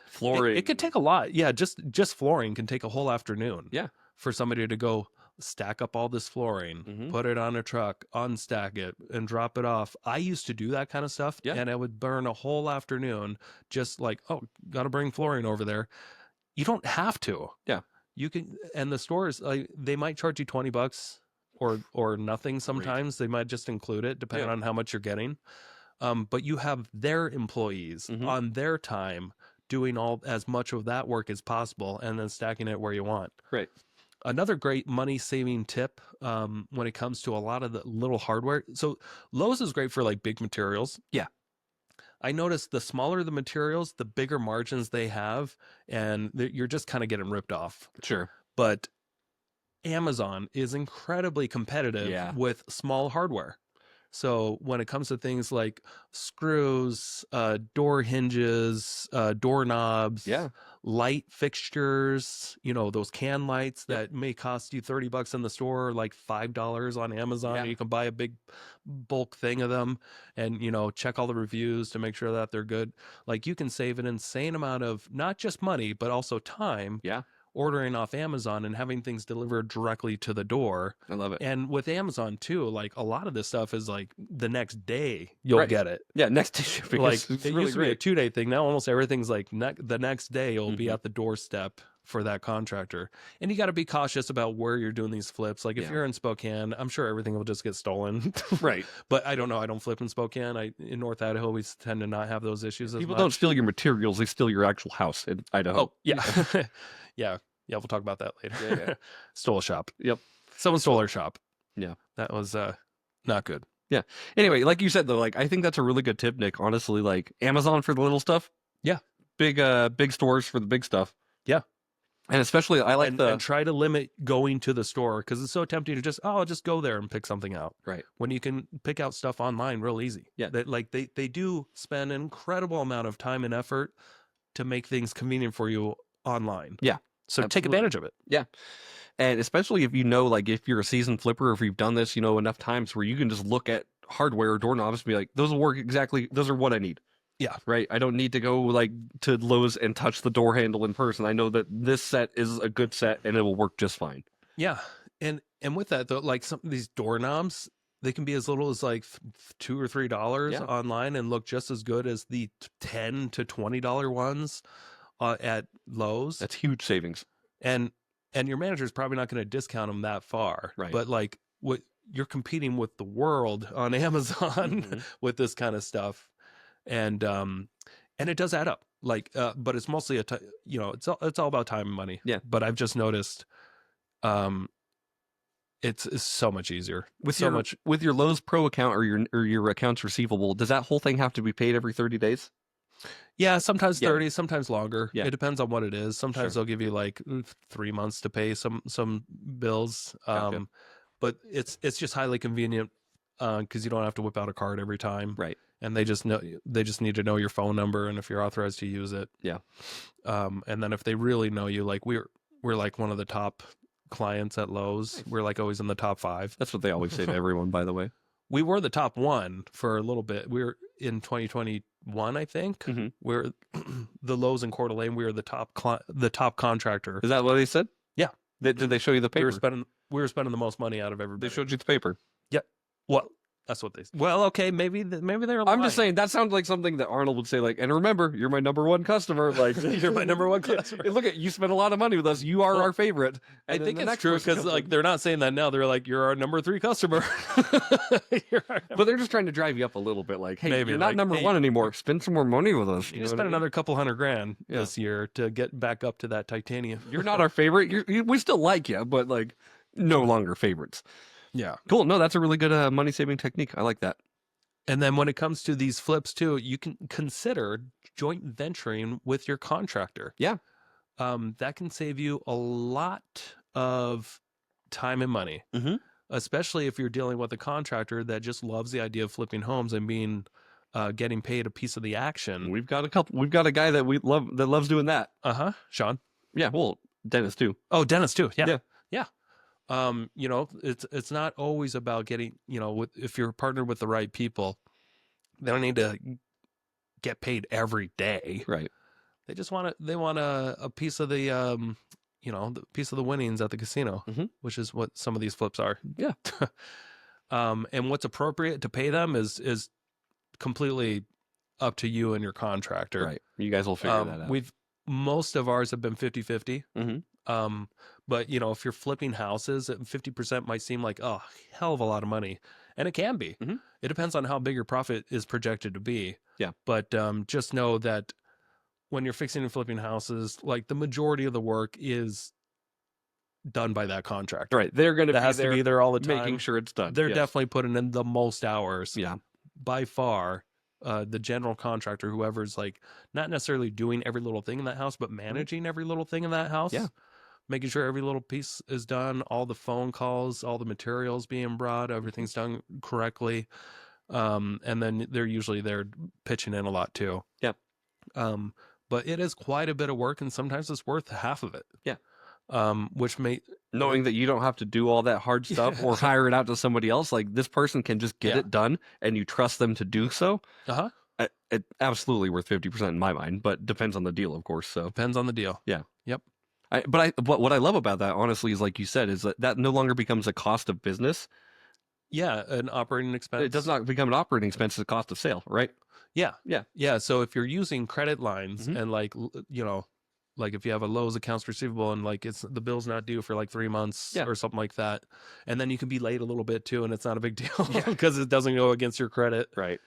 Flooring. it could take a lot. Yeah, just flooring can take a whole afternoon. Yeah. For somebody to go stack up all this flooring, Mhm. put it on a truck, unstack it, and drop it off. I used to do that kind of stuff, Yeah. and I would burn a whole afternoon just like, oh, got to bring flooring over there. You don't have to. Yeah. You can, and the stores, like, they might charge you $20 or nothing. Sometimes they might just include it depending Yeah. on how much you're getting. But you have their employees Mhm. on their time doing as much of that work as possible, and then stacking it where you want. Right. Another great money saving tip when it comes to a lot of the little hardware. So Lowe's is great for like big materials. Yeah. I noticed the smaller the materials, the bigger margins they have, and you're just kind of getting ripped off. Sure. But Amazon is incredibly competitive Yeah. with small hardware. So when it comes to things like screws, door hinges, doorknobs, Yeah. light fixtures, those can lights Yep. that may cost you $30 in the store, like $5 on Amazon. Yeah. And you can buy a big bulk thing of them and, check all the reviews to make sure that they're good. Like, you can save an insane amount of not just money, but also time. Yeah. Ordering off Amazon and having things delivered directly to the door. I love it. And with Amazon too, like a lot of this stuff is like the next day you'll Right. get it. Yeah. Next day shipping. Like It's it really used to be a great. 2-day thing. Now almost everything's like the next day you'll be Mhm. at the doorstep for that contractor. And you got to be cautious about where you're doing these flips. Like if Yeah. you're in Spokane, I'm sure everything will just get stolen. Right. But I don't know. I don't flip in Spokane. In North Idaho, we tend to not have those issues as People much. don't steal your materials; they steal your actual house in Idaho. Oh, yeah. Yeah. Yeah, we'll talk about that later. Yeah. Stole a shop. Yep. Someone stole our shop. Yeah. That was not good. Anyway, like you said though, like I think that's a really good tip, Nick. Honestly, like Amazon for the little stuff. Yeah. Big stores for the big stuff. Yeah. And especially I like and try to limit going to the store, because it's so tempting to I'll just go there and pick something out. Right. When you can pick out stuff online real easy. Yeah. That like they do spend an incredible amount of time and effort to make things convenient for you online. Yeah. So take Absolutely. advantage of it. Yeah. And especially if like if you're a seasoned flipper, or if you've done this, enough times where you can just look at hardware or doorknobs and be like, those will work exactly. Those are what I need. Yeah. Right. I don't need to go like to Lowe's and touch the door handle in person. I know that this set is a good set and it will work just fine. Yeah. And with that though, like some of these doorknobs, they can be as little as like $2 or $3 Yeah. online and look just as good as the $10 to $20 ones at Lowe's. That's huge savings. And your manager is probably not going to discount them that far. Right. But like what you're competing with the world on Amazon Mhm. with this kind of stuff. And it does add up. Like, but it's mostly it's all about time and money. Yeah. But I've just noticed, it's so much easier. With your Lowe's Pro account or your accounts receivable, does that whole thing have to be paid every 30 days? Yeah, sometimes Yeah. 30, sometimes longer. Yeah. It depends on what it is. Sometimes Sure. they'll give you like 3 months to pay some bills. Gotcha. But it's just highly convenient because you don't have to whip out a card every time. Right. And they just need to know your phone number and if you're authorized to use it. Yeah. And then if they really know you, like we're like one of the top clients at Lowe's. We're like always in the top 5. That's what they always say to everyone, by the way. we were the top one for a little bit. We were in 2021, I think. Mhm. We're the Lowe's in Coeur d'Alene. We were the top contractor. Is that what they said? Yeah. Did they show you the We paper? were spending the most money out of They everybody. showed you the paper. Yeah. Well, that's what they said. Well, okay, maybe they're lying. I'm just saying that sounds like something that Arnold would say. Like, and remember, you're my number one customer. Like, You're my number one customer. Look at you spent a lot of money with us. You are our favorite. I And then think the it's next true person because comes like in. they're not saying that now. They're like, you're our number 3 customer. But they're just trying to drive you up a little bit. Like, hey, Maybe, you're not like, number hey, one anymore. Spend some more money with us. You know just what spent I mean? another couple $100,000 Yeah. this year to get back up to that titanium. You're not our favorite. We still like you, but like, no longer favorites. Yeah. Cool. No, that's a really good money saving technique. I like that. And then when it comes to these flips too, you can consider joint venturing with your contractor. Yeah. That can save you a lot of time and money, Mhm. especially if you're dealing with a contractor that just loves the idea of flipping homes and getting paid a piece of the action. We've got a guy that we love that loves doing that. Sean. Yeah. Well, Dennis too. Oh, Dennis too. Yeah. Yeah. You know, it's not always about getting, you know, if you're partnered with the right people, they don't need to get paid every day. Right. They just want a piece of the you know, the piece of the winnings at the casino, Mhm. which is what some of these flips are. Yeah. And what's appropriate to pay them is completely up to you and your contractor. Right. You guys will figure that out. Most of ours have been 50-50. Mhm. But you know, if you're flipping houses, 50% might seem like a hell of a lot of money, and it can be. Mhm. It depends on how big your profit is projected to be. Yeah. But just know that when you're fixing and flipping houses, like the majority of the work is done by that contractor. Right. They're going That has to be there all the time. making sure it's done. They're Yes. definitely putting in the most hours. Yeah. By far. The general contractor, whoever's like not necessarily doing every little thing in that house, but managing every little thing in that house. Yeah. Making sure every little piece is done, all the phone calls, all the materials being brought, everything's done correctly. And then they're usually there pitching in a lot too. Yeah. But it is quite a bit of work, and sometimes it's worth half of it. Yeah. Which may Knowing that you don't have to do all that hard stuff or hire it out to somebody else, like this person can just get it done, and you trust them to do so. It absolutely worth 50% in my mind, but depends on the deal, of course. So depends on the deal. Yeah. Yep. But what I love about that, honestly, is like you said, is that no longer becomes a cost of business. Yeah, an operating expense. It does not become an operating expense; it's a cost of sale, right? Yeah. Yeah. Yeah. So if you're using credit lines Mhm. and like, you know, like if you have a Lowe's accounts receivable and like the bill's not due for like 3 months Yeah. or something like that, and then you can be late a little bit too, and it's not a big deal Yeah. because it doesn't go against your credit. Right.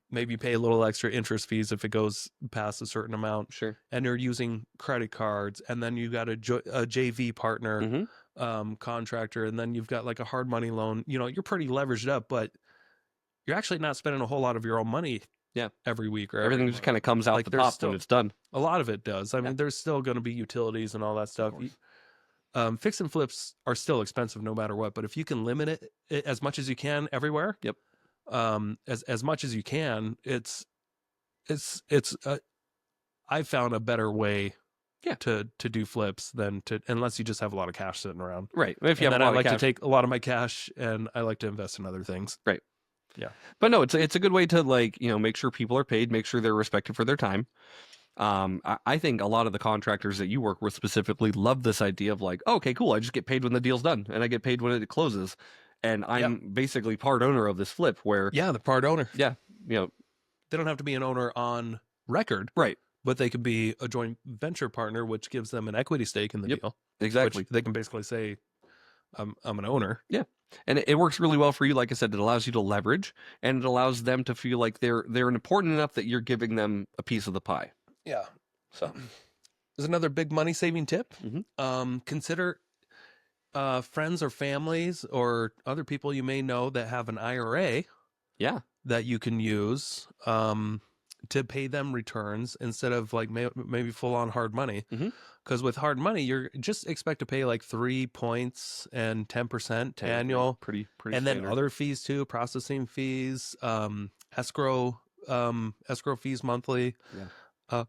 Maybe pay a little extra interest fees if it goes past a certain amount. Sure. And you're using credit cards, and then you got a JV partner, Mhm. contractor, and then you've got like a hard money loan. You know, you're pretty leveraged up, but you're actually not spending a whole lot of your own money. Yeah. Every week or Everything every just month. kind of comes out Like, the there's top still- when it's done. A lot of it does. I Yeah. mean, there's still going to be utilities and all that stuff. course. Fix and flips are still expensive no matter what, but if you can limit it as much as you can everywhere, Yep. As much as you can, I found a better way Yeah. to do flips than unless you just have a lot of cash sitting around. Right. If you And have then a I lot like of to cash. take a lot of my cash and I like to invest in other things. Right. Yeah. But no, it's a good way to make sure people are paid, make sure they're respected for their time. I think a lot of the contractors that you work with specifically love this idea of like, oh, okay, cool. I just get paid when the deal's done and I get paid when it closes. And I'm basically part owner of this flip where, Yeah, the part owner. yeah, They don't have to be an owner on record, right. but they could be a joint venture partner, which gives them an equity stake in the Yep. deal. Exactly. Which they can basically say, I'm an owner. Yeah. And it works really well for you. Like I said, it allows you to leverage and it allows them to feel like they're important enough that you're giving them a piece of the pie. Yeah. So There's another big money saving tip. Mhm. Consider friends or families or other people you may know that have an IRA yeah. that you can use to pay them returns instead of like maybe full on hard money. Mhm. Because with hard money, you're just expect to pay like 3 points and 10% annual. Pretty And standard. then other fees too, processing fees, escrow fees monthly. Yeah.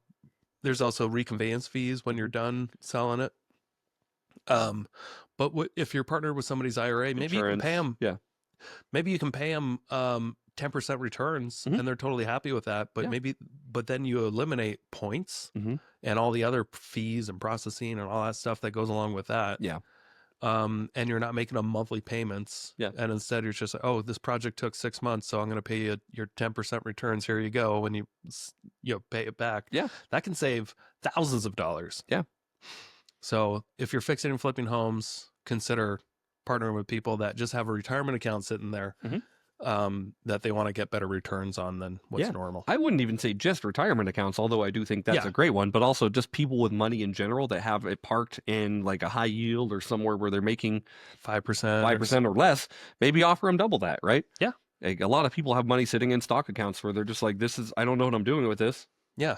There's also reconveyance fees when you're done selling it. But if you're partnered with somebody's IRA, maybe you can pay them. Yeah. maybe you can pay them 10% returns Mhm. and they're totally happy with that. But Yeah. but then you eliminate points Mhm. and all the other fees and processing and all that stuff that goes along with that. Yeah. And you're not making them monthly payments. Yeah. And instead you're just like, oh, this project took 6 months, so I'm going to pay you your 10% returns. Here you go. When you pay it back. Yeah. That can save thousands of dollars. Yeah. So if you're fixing and flipping homes, consider partnering with people that just have a retirement account sitting there Mhm. that they want to get better returns on than what's Yeah. normal. I wouldn't even say just retirement accounts, although I do think that's Yeah. a great one, but also just people with money in general that have it parked in like a high yield or somewhere where they're making 5%. 5% or less, maybe offer them double that, right? Yeah. Like a lot of people have money sitting in stock accounts where they're just like, I don't know what I'm doing with this. Yeah.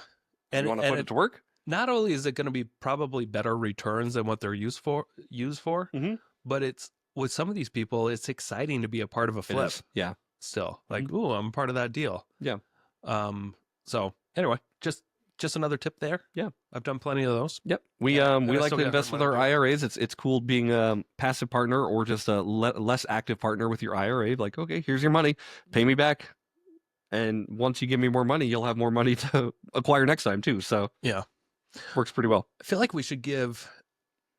You want to put it to work? Not only is it going to be probably better returns than what they're used for, Mhm. but it's with some of these people, it's exciting to be a part of a It flip is. Yeah. still. Like, ooh, I'm part of that deal. Yeah. So anyway, just another tip there. Yeah. I've done plenty of those. Yep. We And I like still to get invest hurt with when our I do IRAs. It's cool being a passive partner or just a less active partner with your IRA. Like, okay, here's your money, pay me back, and once you give me more money, you'll have more money to acquire next time too. So Yeah. works pretty well. I feel like we should give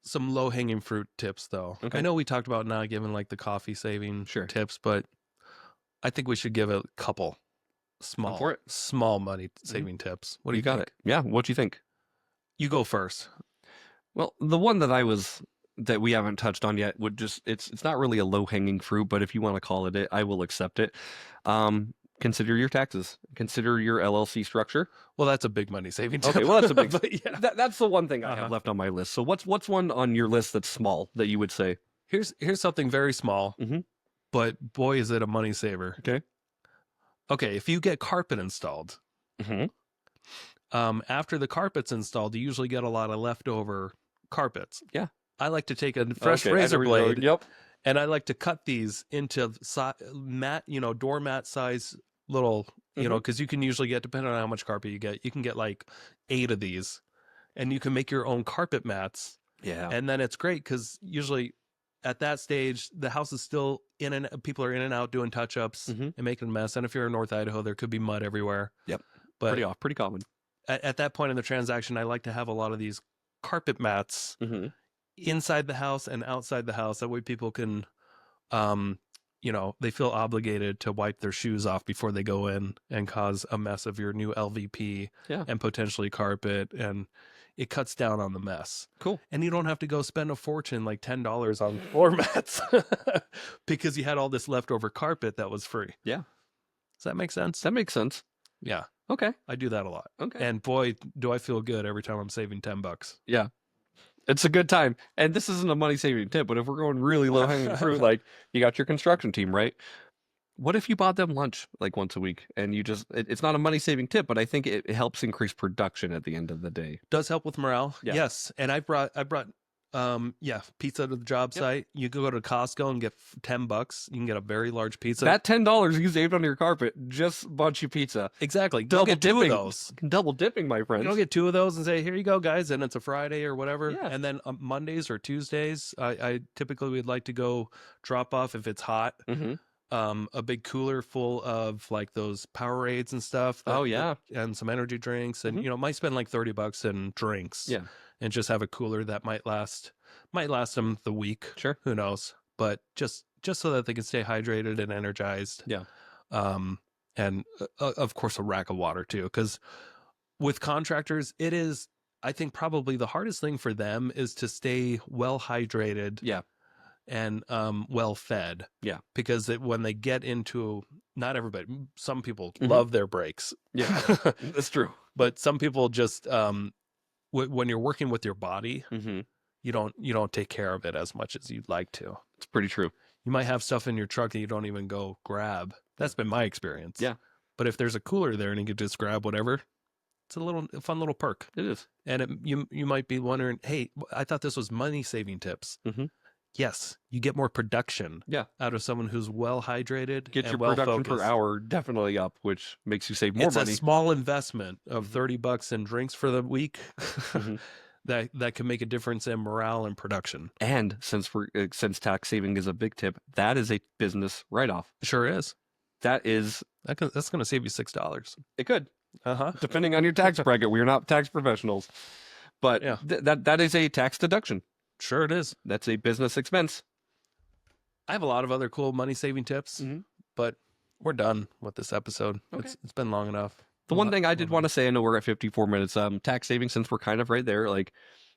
some low hanging fruit tips though. Okay. I know we talked about not giving like the coffee saving Sure. tips, but I think we should give a couple for it. small money saving tips. What do you got think? it? Yeah. What do you think? You go first. Well, the one that we haven't touched on yet would just it's not really a low hanging fruit, but if you want to call it, I will accept it. Consider your taxes. Consider your LLC structure. Well, that's a big money saving tip. Okay, well that's a big. But yeah. That's the one thing I have left on my list. So what's one on your list that's small that you would say? Here's something very small, Mhm. but boy, is it a money saver. Okay. Okay, if you get carpet installed, Mhm. after the carpet's installed, you usually get a lot of leftover carpets. Yeah. I like to take a fresh Okay, I know razor where you're going. blade, Yep. and I like to cut these into doormat size little, because you can usually get, depending on how much carpet you can get like 8 of these, and you can make your own carpet mats. Yeah. And then it's great because usually at that stage, the house is still people are in and out doing touch-ups Mhm. and making a mess. And if you're in North Idaho, there could be mud everywhere. Yep. But Pretty common. at that point in the transaction, I like to have a lot of these carpet mats Mhm. inside the house and outside the house. That way people can, they feel obligated to wipe their shoes off before they go in and cause a mess of your new LVP Yeah. and potentially carpet. And it cuts down on the mess. Cool. And you don't have to go spend a fortune, like $10 on floor mats because you had all this leftover carpet that was free. Yeah. Does that make sense? That makes sense. Yeah. Okay. I do that a lot. Okay. And boy, do I feel good every time I'm saving $10. Yeah. It's a good time. And this isn't a money saving tip, but if we're going really low hanging fruit, like you got your construction team, right? What if you bought them lunch like once a week and you just, it's not a money saving tip, but I think it helps increase production at the end of the day. Does help with morale. Yeah. Yes. And I brought pizza to the job site. You can go to Costco and get $10. You can get a very large pizza. That $10 you saved on your carpet just bought you pizza. Exactly. Double Don't get 2 of dipping. those. Double dipping, my friends. You don't get 2 of those and say, here you go, guys. And it's a Friday or whatever. Yeah. And then Mondays or Tuesdays, I typically would like to go drop off if it's hot. Mhm. A big cooler full of like those Powerades and stuff. Oh, yeah. And some energy drinks. And, Mhm. might spend like $30 in drinks. Yeah. And just have a cooler that might last them the week. Sure. Who knows? But just so that they can stay hydrated and energized. Yeah. And of course a rack of water too, because with contractors, it is, I think probably the hardest thing for them is to stay well hydrated. Yeah. And well fed. Yeah. Because when they get into, not everybody, some people Mhm. love their breaks. Yeah. That's true. But some people just when you're working with your body, Mm-hmm. you don't take care of it as much as you'd like to. It's pretty true. You might have stuff in your truck that you don't even go grab. That's been my experience. Yeah. But if there's a cooler there and you could just grab whatever, it's a fun little perk. It is. And you might be wondering, hey, I thought this was money saving tips. Mhm. Yes, you get more production. Yeah. Out of someone who's well hydrated. Get and your well production focused. per hour definitely up, which makes you save more It's money. a small investment of $30 in drinks for the week. Mhm. that can make a difference in morale and production. And since tax saving is a big tip, that is a business write-off. Sure is. That's going to save you $6. It could, Uh-huh. depending on your tax bracket. We are not tax professionals, but Yeah. that is a tax deduction. Sure it is. That's a business expense. I have a lot of other cool money saving tips, but we're done with this episode. Okay. It's been long enough. The one thing I did want to say, I know we're at 54 minutes, tax saving, since we're kind of right there, like,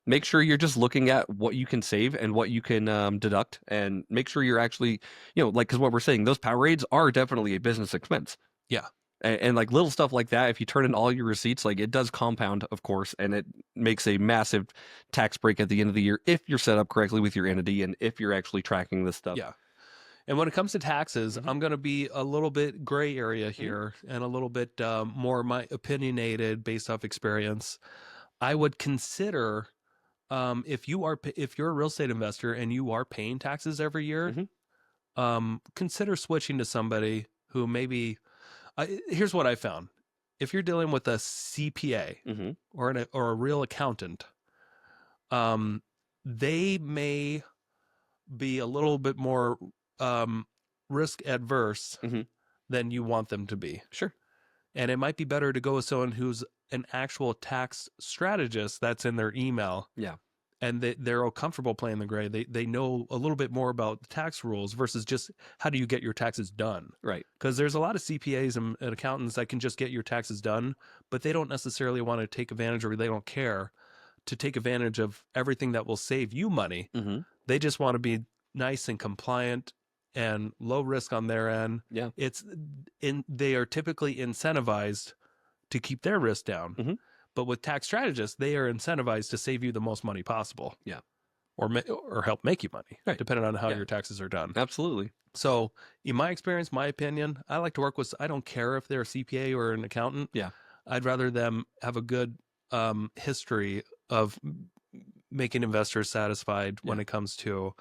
make sure you're just looking at what you can save and what you can deduct, and make sure you're actually, because what we're saying, those Powerades are definitely a business expense. Yeah. And like little stuff like that, if you turn in all your receipts, like, it does compound, of course, and it makes a massive tax break at the end of the year if you're set up correctly with your entity and if you're actually tracking this stuff. Yeah. And when it comes to taxes, I'm going to be a little bit gray area here and a little bit more opinionated based off experience. I would consider if you're a real estate investor and you are paying taxes every year, consider switching to somebody who maybe. Here's what I found: if you're dealing with a CPA or a real accountant, they may be a little bit more risk adverse than you want them to be. Sure. And it might be better to go with someone who's an actual tax strategist that's in their email. Yeah. And they're all comfortable playing the gray. They know a little bit more about the tax rules versus just how do you get your taxes done. Right. Because there's a lot of CPAs and accountants that can just get your taxes done, but they don't necessarily want to take advantage, or they don't care to take advantage of everything that will save you money. They just want to be nice and compliant and low risk on their end. Yeah. They are typically incentivized to keep their risk down. But with tax strategists, they are incentivized to save you the most money possible. Yeah. Or help make you money, right, depending on how your taxes are done. Absolutely. So in my experience, my opinion, I like to work with, I don't care if they're a CPA or an accountant. Yeah. I'd rather them have a good history of making investors satisfied when it comes to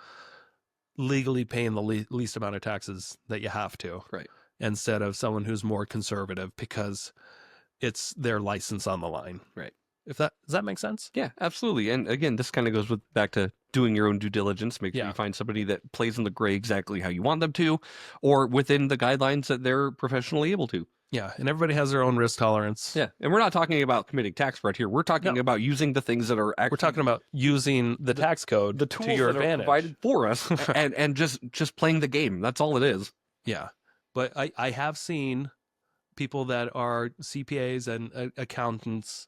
legally paying the least amount of taxes that you have to. Right. Instead of someone who's more conservative because it's their license on the line. Right. Does that make sense? Yeah, absolutely. And again, this kind of goes back to doing your own due diligence. Make sure you find somebody that plays in the gray exactly how you want them to, or within the guidelines that they're professionally able to. Yeah, and everybody has their own risk tolerance. Yeah, and we're not talking about committing tax fraud here. We're talking about using the things that are actually... We're talking about using the tax code, the tools to your that advantage. are provided for us, and just playing the game. That's all it is. Yeah, but I have seen people that are CPAs and accountants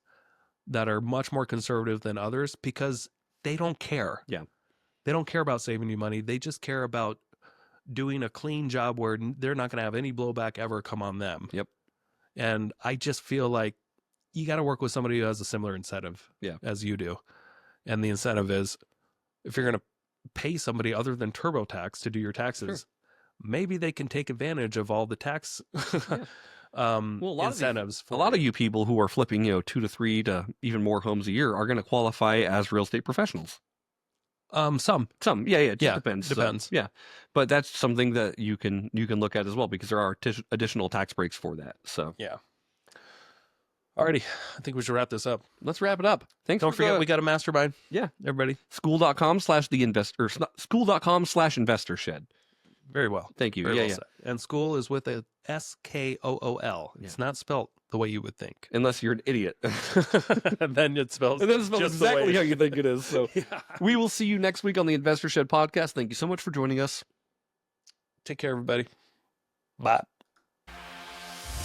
that are much more conservative than others because they don't care. Yeah, they don't care about saving you money. They just care about doing a clean job where they're not going to have any blowback ever come on them. Yep. And I just feel like you got to work with somebody who has a similar incentive as you do. And the incentive is, if you're going to pay somebody other than TurboTax to do your taxes, maybe they can take advantage of all the tax incentives. A lot of you people who are flipping, 2 to 3 to even more homes a year are going to qualify as real estate professionals. Some. Yeah, it just depends. Depends. Yeah, but that's something that you can look at as well, because there are additional tax breaks for that. So yeah. Alrighty, I think we should wrap this up. Let's wrap it up. Thanks. Don't forget we got a mastermind. Yeah, everybody. School.com/investorshed. Very well. Thank you. Very yeah, well yeah. said. And school is with a SKOOL. It's not spelt the way you would think. Unless you're an idiot. And then it spells just exactly how you think it is. So we will see you next week on the Investor Shed podcast. Thank you so much for joining us. Take care, everybody. Bye.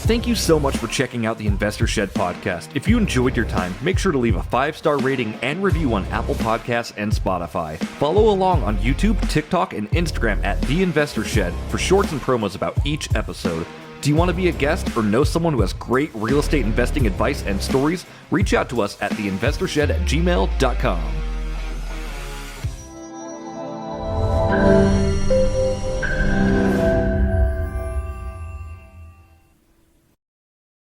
Thank you so much for checking out the Investor Shed podcast. If you enjoyed your time, make sure to leave a 5-star rating and review on Apple Podcasts and Spotify. Follow along on YouTube, TikTok, and Instagram at The Investor Shed for shorts and promos about each episode. Do you want to be a guest or know someone who has great real estate investing advice and stories? Reach out to us at theinvestorshed@gmail.com.